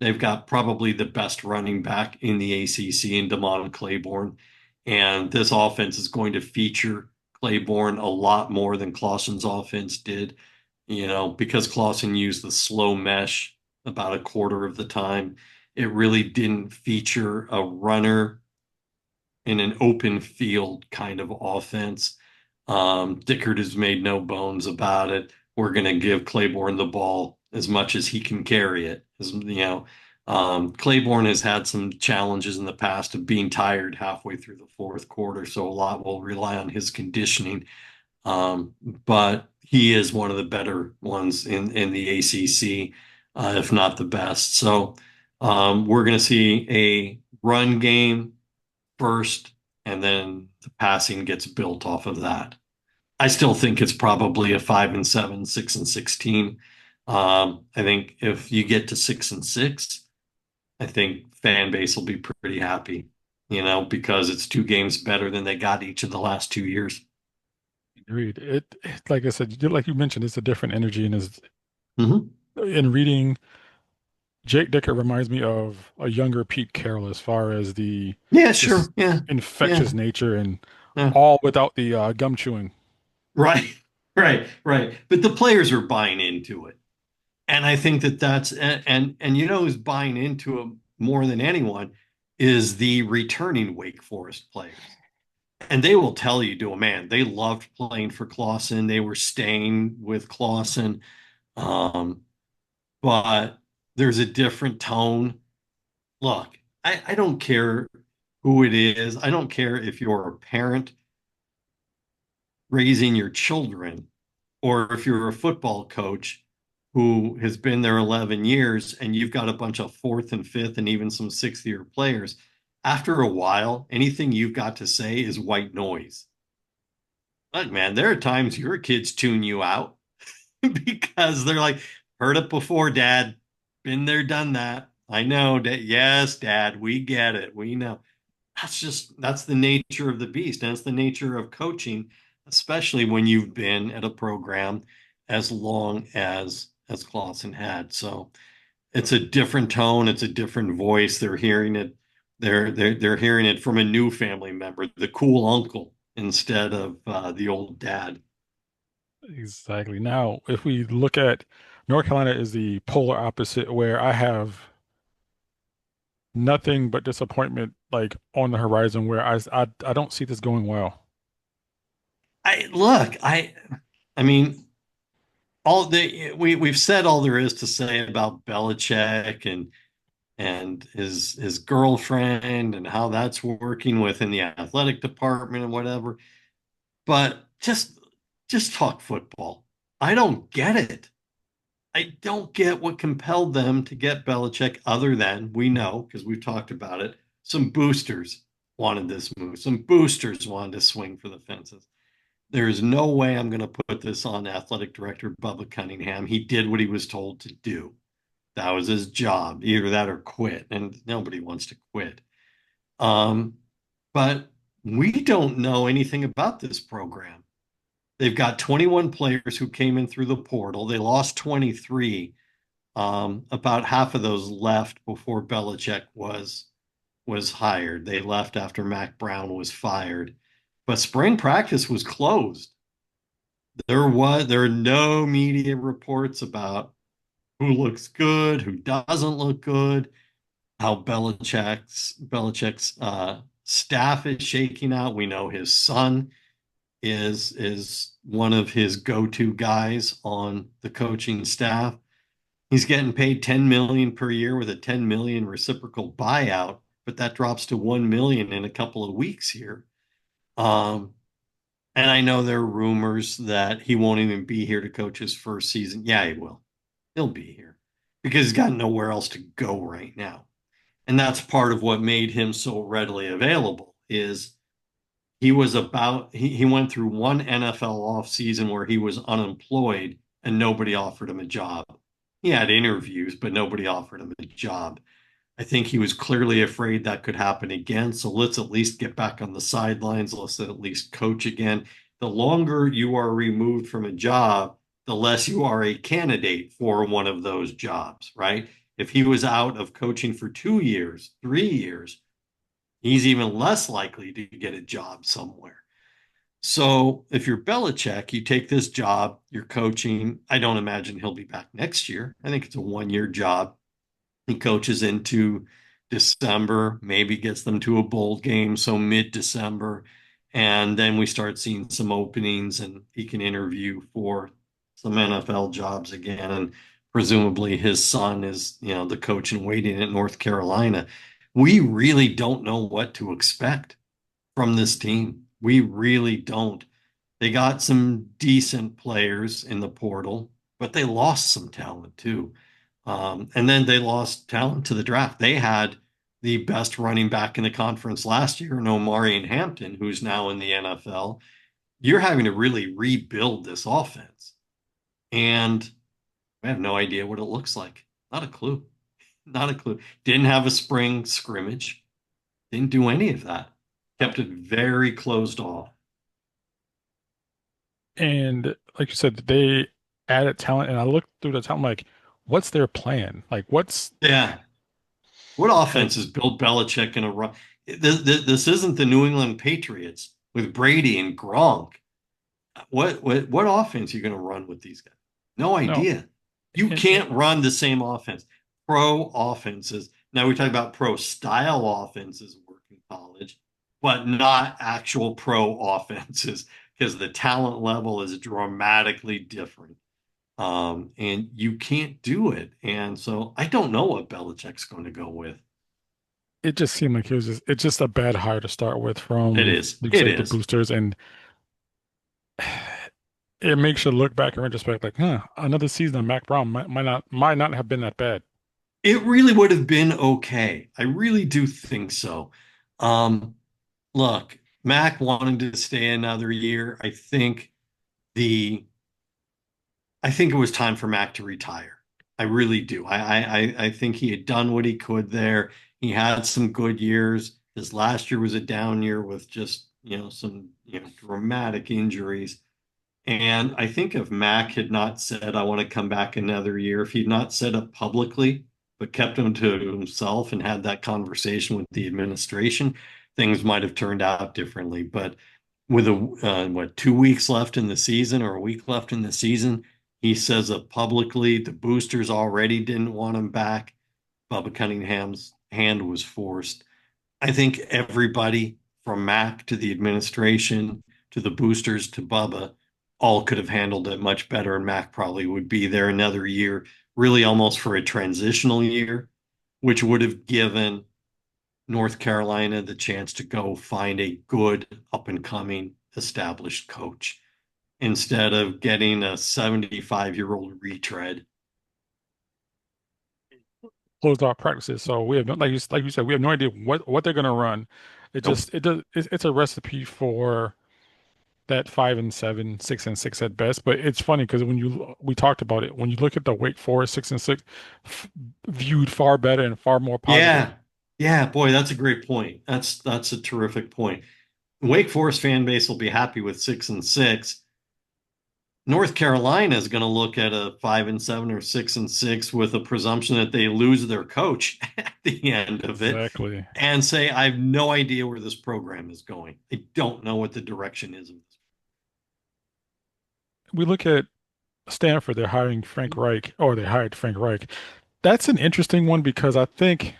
They've got probably the best running back in the ACC in Damon Claiborne. And this offense is going to feature Claiborne a lot more than Clausen's offense did, because Clausen used the slow mesh about a quarter of the time. It really didn't feature a runner in an open field kind of offense. Dickert has made no bones about it. We're going to give Claiborne the ball as much as he can carry it. Claiborne has had some challenges in the past of being tired halfway through the fourth quarter, so a lot will rely on his conditioning. But he is one of the better ones in the ACC, if not the best. So we're going to see a run game first, and then the passing gets built off of that. I still think it's probably a 5-7, 6-6 team. I think if you get to 6-6, I think fan base will be pretty happy, because it's 2 games better than they got each of the last 2 years. Agreed. Like I said, like you mentioned, it's a different energy, and is Hmm. in reading, Jake Dicker reminds me of a younger Pete Carroll as far as the Yeah, just sure. Yeah. Yeah. infectious nature and Yeah. all without the gum chewing. Right. Right. Right. But the players are buying into it. And I think that's and who's buying into it more than anyone is the returning Wake Forest players. And they will tell you to a man, they loved playing for Clausen. They were staying with Clausen. Um, but there's a different tone. Look, I don't care who it is. I don't care if you're a parent raising your children or if you're a football coach who has been there 11 years and you've got a bunch of fourth and fifth and even some sixth year players, after a while, anything you've got to say is white noise. Look, man, there are times your kids tune you out because they're like, heard it before, Dad. Been there, done that. I know, Dad. Yes, Dad, we get it. We know. That's the nature of the beast. And it's the nature of coaching, especially when you've been at a program as long as Clausen had. So it's a different tone, it's a different voice. They're hearing it, they're hearing it from a new family member, the cool uncle, instead of the old dad. Exactly. Now, if we look at North Carolina is the polar opposite, where I have nothing but disappointment like on the horizon, where I don't see this going well. I mean, we've said all there is to say about Belichick and his girlfriend and how that's working within the athletic department and whatever. But just talk football. I don't get it. I don't get what compelled them to get Belichick other than we know, because we've talked about it, some boosters wanted this move. Some boosters wanted to swing for the fences. There is no way I'm going to put this on athletic director Bubba Cunningham. He did what he was told to do. That was his job. Either that or quit. And nobody wants to quit. Um, but we don't know anything about this program. They've got 21 players who came in through the portal. They lost 23. About half of those left before Belichick was hired. They left after Mac Brown was fired. But spring practice was closed. There are no media reports about who looks good, who doesn't look good, how Belichick's staff is shaking out. We know his son is one of his go-to guys on the coaching staff. He's getting paid 10 million per year with a 10 million reciprocal buyout, but that drops to 1 million in a couple of weeks here. Um, and I know there are rumors that he won't even be here to coach his first season. Yeah, he will. He'll be here because he's got nowhere else to go right now. And that's part of what made him so readily available is he went through one NFL offseason where he was unemployed and nobody offered him a job. He had interviews, but nobody offered him a job. I think he was clearly afraid that could happen again. So let's at least get back on the sidelines. Let's at least coach again. The longer you are removed from a job, the less you are a candidate for one of those jobs, right? If he was out of coaching for 2 years, 3 years, he's even less likely to get a job somewhere. So if you're Belichick, you take this job, you're coaching. I don't imagine he'll be back next year. I think it's a 1 year job. He coaches into December, maybe gets them to a bowl game, so mid-December. And then we start seeing some openings and he can interview for some NFL jobs again. And presumably his son is, the coach in waiting at North Carolina. We really don't know what to expect from this team. We really don't. They got some decent players in the portal, but they lost some talent too. And then they lost talent to the draft. They had the best running back in the conference last year, and Omari Hampton, who's now in the NFL. You're having to really rebuild this offense. And I have no idea what it looks like. Not a clue. Not a clue. Didn't have a spring scrimmage. Didn't do any of that. Kept it very closed off. And like you said, they added talent, and I looked through the talent like, what's their plan? Like, what's Yeah. What like, offense is Bill Belichick going to run? This isn't the New England Patriots with Brady and Gronk. What offense are you going to run with these guys? No no, idea. You and can't run the same offense. Pro offenses. Now we talk about pro style offenses work in college, but not actual pro offenses because the talent level is dramatically different. And you can't do it. And so I don't know what Belichick's going to go with. it just seemed like it's just a bad hire to start with It from, is. like you It said, the is. boosters, and it makes you look back in retrospect, like, huh, another season of Mac Brown might not have been that bad. It really would have been okay. I really do think so. Um, Look, Mac wanted to stay another year. The I think it was time for Mac to retire. I really do. I think he had done what he could there. He had some good years. His last year was a down year with just, some, dramatic injuries. And I think if Mac had not said, I want to come back another year, if he'd not said it publicly, but kept him to himself and had that conversation with the administration, things might have turned out differently. But with 2 weeks left in the season or a week left in the season, he says it publicly. The boosters already didn't want him back. Bubba Cunningham's hand was forced. I think everybody from Mac to the administration to the boosters to Bubba all could have handled it much better, and Mac probably would be there another year, really almost for a transitional year, which would have given North Carolina the chance to go find a good up and coming established coach instead of getting a 75-year-old retread. Closed off practices, so we have no, like you said, we have no idea what they're gonna run. It Nope. just it does it's a recipe for that 5-7, 6-6 at best. But it's funny because we talked about it, when you look at the Wake Forest 6-6, f viewed far better and far more positive. Yeah. Yeah, boy, that's a great point. That's a terrific point. Wake Forest fan base will be happy with 6-6. North Carolina is going to look at a 5-7 or 6-6 with a presumption that they lose their coach at the end of it Exactly. and say, I have no idea where this program is going. I don't know what the direction is of this. We look at Stanford, they're hiring Frank Reich, or they hired Frank Reich. That's an interesting one because I think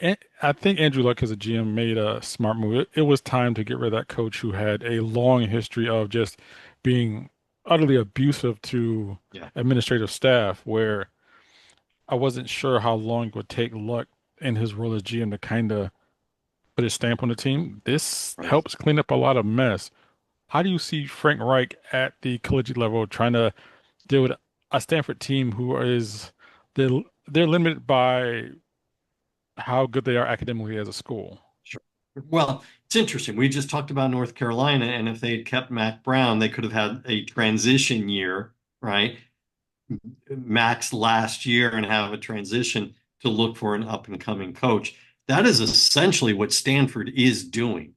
Andrew Luck as a GM made a smart move. It was time to get rid of that coach who had a long history of just being utterly abusive to Yeah. administrative staff, where I wasn't sure how long it would take Luck in his role as GM to kind of put his stamp on the team. This Right. helps clean up a lot of mess. How do you see Frank Reich at the collegiate level trying to deal with a Stanford team who is they're limited by how good they are academically as a school? Sure. Well, it's interesting. We just talked about North Carolina, and if they had kept Mac Brown, they could have had a transition year, right? Mac's last year and have a transition to look for an up and coming coach. That is essentially what Stanford is doing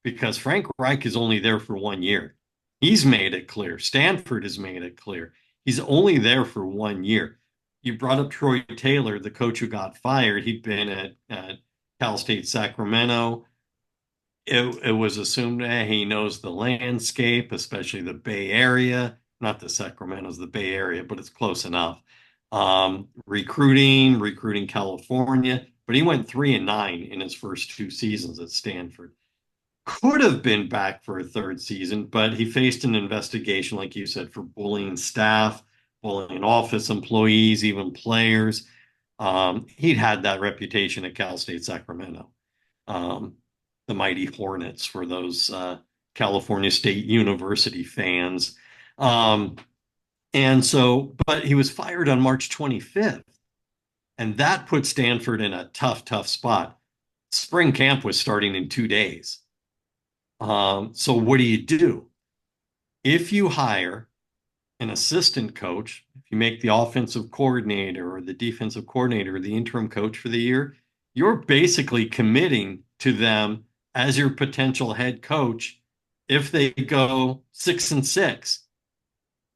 because Frank Reich is only there for 1 year. He's made it clear. Stanford has made it clear. He's only there for 1 year. You brought up Troy Taylor, the coach who got fired. He'd been at Cal State Sacramento. It was assumed he knows the landscape, especially the Bay Area. Not the Sacramento's the Bay Area, but it's close enough. Recruiting California, but he went 3-9 in his first 2 seasons at Stanford. Could have been back for a third season, but he faced an investigation, like you said, for bullying staff, bullying office employees, even players. He'd had that reputation at Cal State Sacramento. Um, the Mighty Hornets for those California State University fans. Um, and so, but he was fired on March 25th, and that put Stanford in a tough, tough spot. Spring camp was starting in 2 days. So, what do? If you hire an assistant coach, if you make the offensive coordinator or the defensive coordinator the interim coach for the year, you're basically committing to them as your potential head coach if they go 6-6.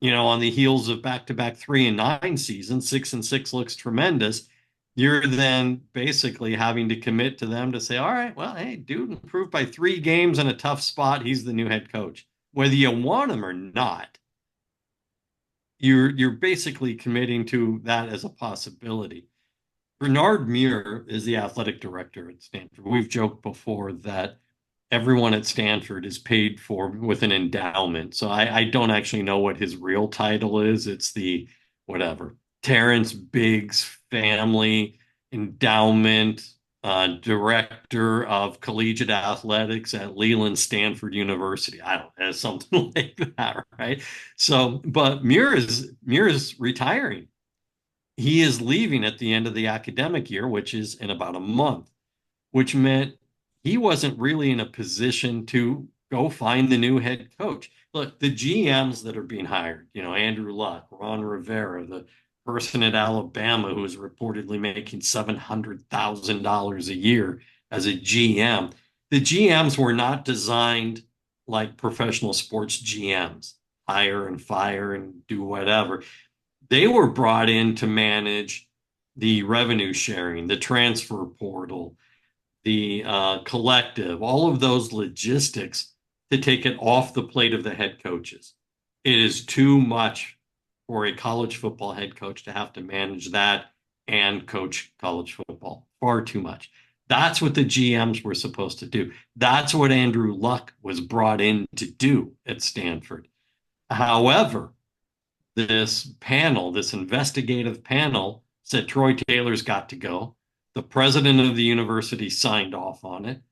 On the heels of back-to-back 3-9 seasons, 6-6 looks tremendous. You're then basically having to commit to them to say, all right, well, hey, dude, improved by 3 games in a tough spot. He's the new head coach. Whether you want him or not, you're basically committing to that as a possibility. Bernard Muir is the athletic director at Stanford. We've joked before that everyone at Stanford is paid for with an endowment. So I don't actually know what his real title is. It's the whatever Terrence Biggs Family Endowment Director of Collegiate Athletics at Leland Stanford University. I don't know, something like that, right? So, but Muir is retiring. He is leaving at the end of the academic year, which is in about a month, which meant he wasn't really in a position to go find the new head coach. Look, the GMs that are being hired, Andrew Luck, Ron Rivera, the person at Alabama who is reportedly making $700,000 a year as a GM. The GMs were not designed like professional sports GMs, hire and fire and do whatever. They were brought in to manage the revenue sharing, the transfer portal, the collective, all of those logistics to take it off the plate of the head coaches. It is too much for a college football head coach to have to manage that and coach college football. Far too much. That's what the GMs were supposed to do. That's what Andrew Luck was brought in to do at Stanford. However, this panel, this investigative panel, said Troy Taylor's got to go. The president of the university signed off on it.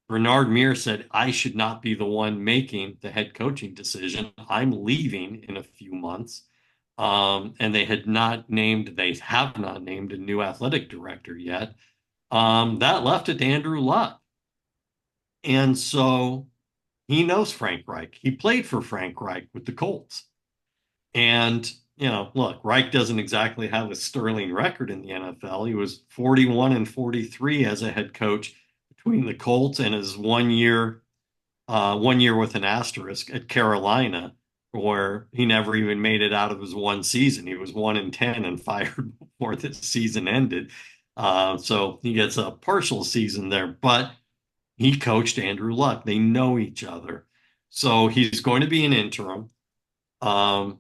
Bernard Muir said, I should not be the one making the head coaching decision. I'm leaving in a few months. And they have not named a new athletic director yet. That left it to Andrew Luck. And so he knows Frank Reich. He played for Frank Reich with the Colts. And, look, Reich doesn't exactly have a sterling record in the NFL. He was 41-43 as a head coach between the Colts and his 1 year with an asterisk at Carolina, where he never even made it out of his one season. He was 1-10 and fired before the season ended. So he gets a partial season there, but he coached Andrew Luck. They know each other. So he's going to be an interim. Um,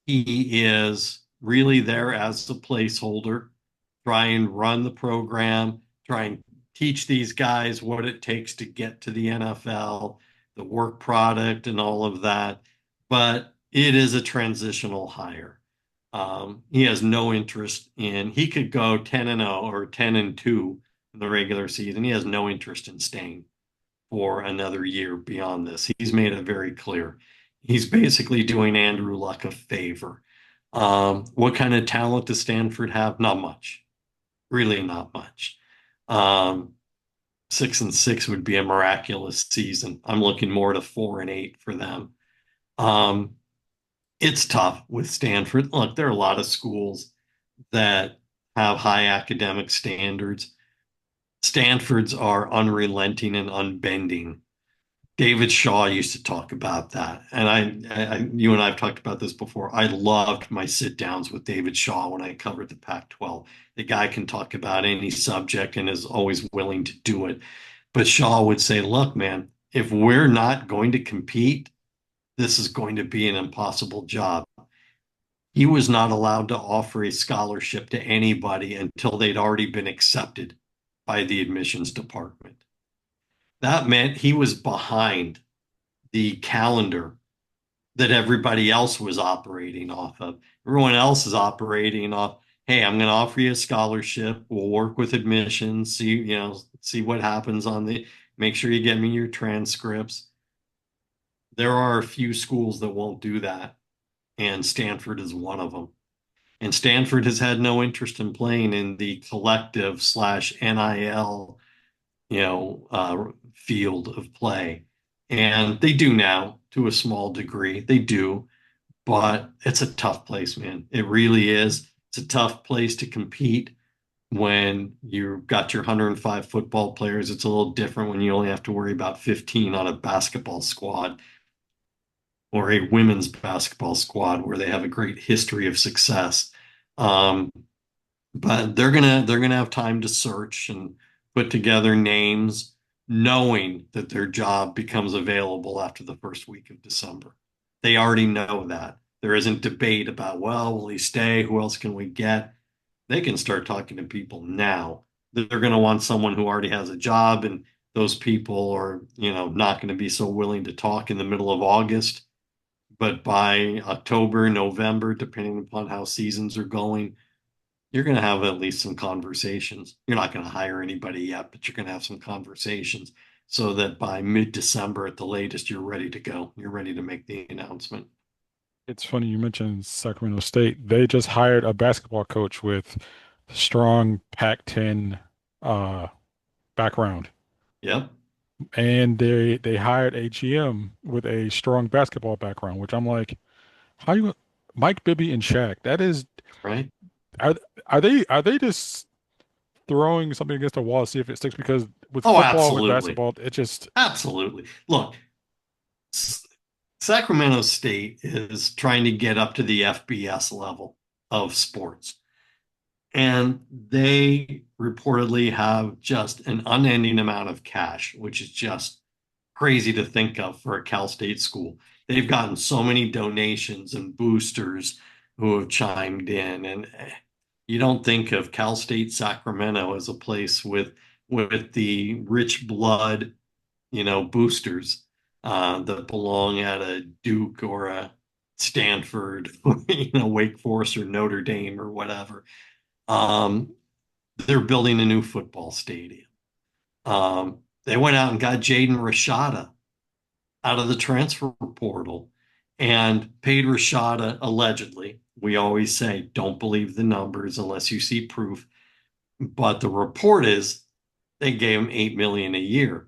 he is really there as a placeholder, try and run the program, try and teach these guys what it takes to get to the NFL, the work product, and all of that. But It is a transitional hire. He has no interest in, he could go 10-0 or 10-2 in the regular season. He has no interest in staying for another year beyond this. He's made it very clear. He's basically doing Andrew Luck a favor. What kind of talent does Stanford have? Not much. Really not much. 6-6 would be a miraculous season. I'm looking more to 4-8 for them. Um, it's tough with Stanford. Look, there are a lot of schools that have high academic standards. Stanford's are unrelenting and unbending. David Shaw used to talk about that. And you and I have talked about this before. I loved my sit downs with David Shaw when I covered the Pac-12. The guy can talk about any subject and is always willing to do it. But Shaw would say, look, man, if we're not going to compete, this is going to be an impossible job. He was not allowed to offer a scholarship to anybody until they'd already been accepted by the admissions department. That meant he was behind the calendar that everybody else was operating off of. Everyone else is operating off, hey, I'm going to offer you a scholarship. We'll work with admissions, see what happens make sure you get me your transcripts. There are a few schools that won't do that, and Stanford is one of them. And Stanford has had no interest in playing in the collective slash NIL, field of play. And they do now to a small degree. They do, but it's a tough place, man. It really is. It's a tough place to compete when you've got your 105 football players. It's a little different when you only have to worry about 15 on a basketball squad or a women's basketball squad where they have a great history of success. Um, but they're gonna have time to search and put together names, knowing that their job becomes available after the first week of December. They already know that. There isn't debate about, well, will he stay? Who else can we get? They can start talking to people now. They're going to want someone who already has a job, and those people are, not going to be so willing to talk in the middle of August. But by October, November, depending upon how seasons are going, you're going to have at least some conversations. You're not going to hire anybody yet, but you're going to have some conversations so that by mid-December at the latest, you're ready to go. You're ready to make the announcement. It's funny you mentioned Sacramento State. They just hired a basketball coach with strong Pac-10 uh, background, Yep. and they hired a GM with a strong basketball background, which I'm like, how you Mike Bibby and Shaq? That is, Right. are are they just throwing something against the wall to see if it sticks? Because with Oh, football, with absolutely. basketball, it just Absolutely. Look, Sacramento State is trying to get up to the FBS level of sports. And they reportedly have just an unending amount of cash, which is just crazy to think of for a Cal State school. They've gotten so many donations and boosters who have chimed in. And you don't think of Cal State Sacramento as a place with the rich blood, boosters that belong at a Duke or a Stanford, Wake Forest or Notre Dame or whatever. Um, they're building a new football stadium. They went out and got Jaden Rashada out of the transfer portal and paid Rashada allegedly. We always say don't believe the numbers unless you see proof. But the report is they gave him 8 million a year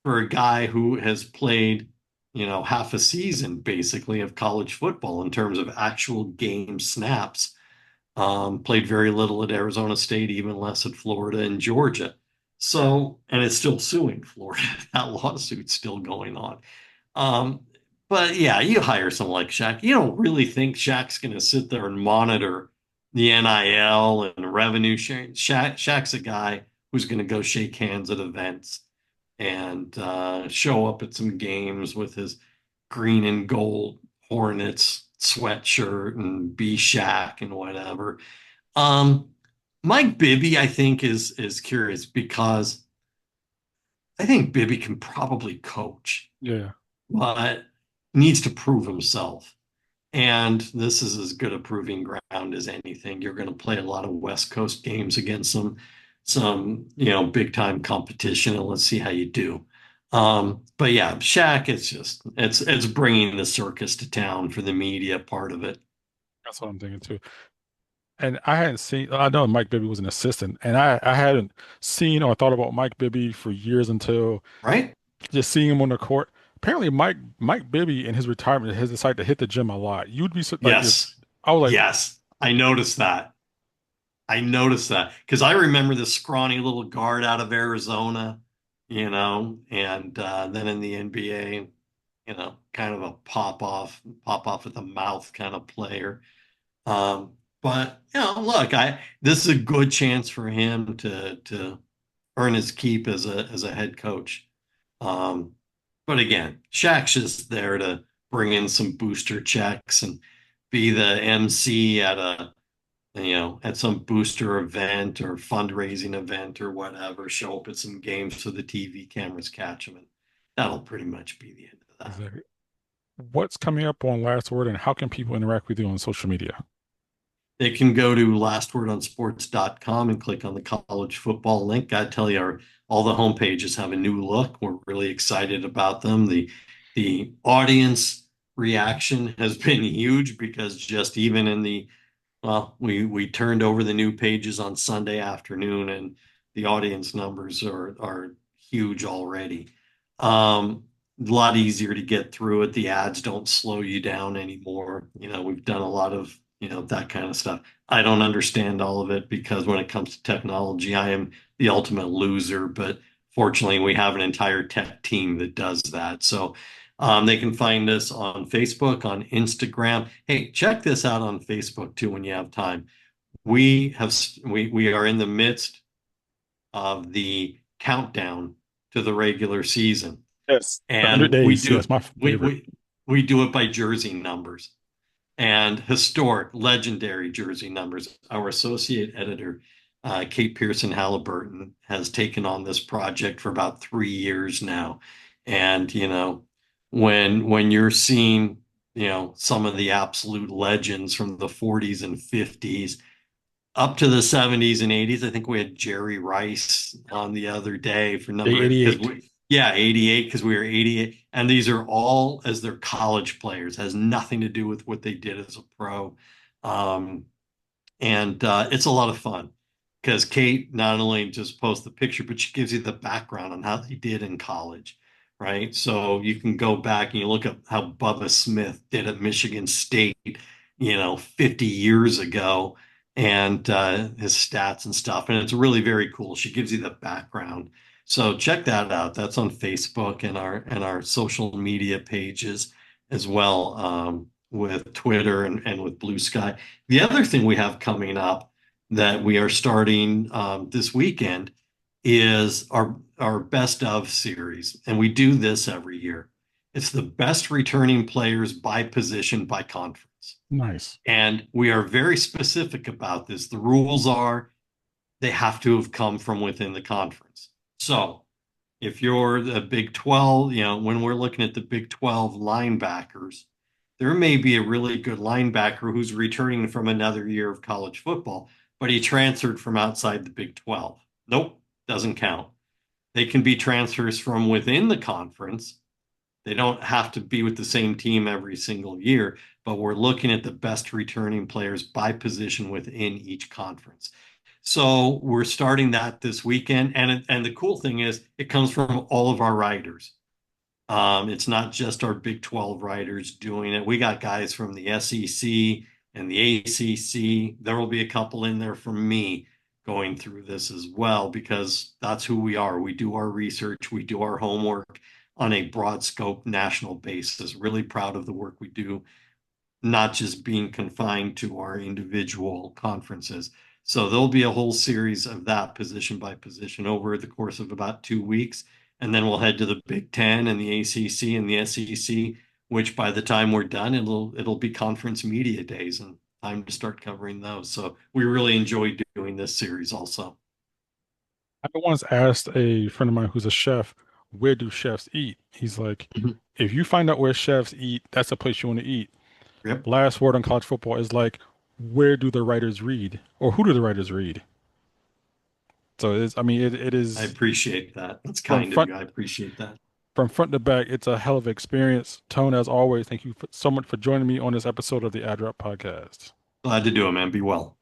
for a guy who has played, half a season basically of college football in terms of actual game snaps. Played very little at Arizona State, even less at Florida and Georgia. So, and it's still suing Florida. That lawsuit's still going on. Um, but yeah, you hire someone like Shaq. You don't really think Shaq's going to sit there and monitor the NIL and revenue sharing. Shaq's a guy who's going to go shake hands at events and show up at some games with his green and gold Hornets sweatshirt and be Shaq and whatever. Um, Mike Bibby, I think, is curious because I think Bibby can probably coach, yeah. but needs to prove himself. And this is as good a proving ground as anything. You're going to play a lot of West Coast games against some big time competition, and let's see how you do. But yeah, Shaq, it's bringing the circus to town for the media part of it, That's what I'm thinking too. And I hadn't seen, I know Mike Bibby was an assistant, and I hadn't seen or thought about Mike Bibby for years until right? just seeing him on the court. Apparently, Mike Bibby in his retirement has decided to hit the gym a lot. You'd be like, if Yes, I was like, yes, I noticed that. I noticed that because I remember this scrawny little guard out of Arizona, and then in the NBA, kind of a pop off at the mouth kind of player. But look, I this is a good chance for him to earn his keep as a head coach. Um, but again, Shaq's just there to bring in some booster checks and be the MC at some booster event or fundraising event or whatever, show up at some games so the TV cameras catch him, and that'll pretty much be the end of that. exactly. What's coming up on Last Word, and how can people interact with you on social media? They can go to lastwordonsports.com and click on the college football link. I tell you, all the home pages have a new look. We're really excited about them. The audience reaction has been huge because just even in the well, we turned over the new pages on Sunday afternoon, and the audience numbers are huge already. A lot easier to get through it. The ads don't slow you down anymore. We've done a lot of that kind of stuff. I don't understand all of it because when it comes to technology, I am the ultimate loser. But fortunately, we have an entire tech team that does that. So they can find us on Facebook, on Instagram. Hey, check this out on Facebook too when you have time. We are in the midst of the countdown to the regular season, Yes. The 100 and we days. Yes, do my we favorite. we we do it by jersey numbers and historic, legendary jersey numbers. Our associate editor, Kate Pearson Halliburton, has taken on this project for about 3 years now. And, when you're seeing, some of the absolute legends from the 40s and 50s up to the 70s and 80s. I think we had Jerry Rice on the other day for Day number because 88. yeah, 88 because we were 88. And these are all as their college players, has nothing to do with what they did as a pro. Um, and it's a lot of fun because Kate not only just posts the picture, but she gives you the background on how they did in college, right? So you can go back and you look at how Bubba Smith did at Michigan State, 50 years ago, and his stats and stuff. And it's really very cool. She gives you the background. So check that out. That's on Facebook and our social media pages as well, with Twitter and with Blue Sky. The other thing we have coming up that we are starting this weekend is our best of series, and we do this every year. It's the best returning players by position by conference, Nice. and we are very specific about this. The rules are they have to have come from within the conference. So if you're the Big 12, when we're looking at the Big 12 linebackers, there may be a really good linebacker who's returning from another year of college football, but he transferred from outside the Big 12. Nope, doesn't count. They can be transfers from within the conference. They don't have to be with the same team every single year, but we're looking at the best returning players by position within each conference. So we're starting that this weekend, and the cool thing is it comes from all of our writers. It's not just our Big 12 writers doing it. We got guys from the SEC and the ACC. There will be a couple in there from me going through this as well because that's who we are. We do our research, we do our homework on a broad scope national basis. Really proud of the work we do, not just being confined to our individual conferences. So there'll be a whole series of that position by position over the course of about 2 weeks. And then we'll head to the Big Ten and the ACC and the SEC, which by the time we're done, it'll be conference media days and time to start covering those. So we really enjoy doing this series also. I once asked a friend of mine who's a chef, where do chefs eat? He's like, if you find out where chefs eat, that's the place you want to eat. Yep. last word on college football is like, where do the writers read, or who do the writers read? So it's, I mean, it I is appreciate that. That's from kind of front you. I appreciate that. from front to back. It's a hell of an experience. Tone, as always, thank you so much for joining me on this episode of the Ad Drop Podcast. Glad to do it, man. Be well.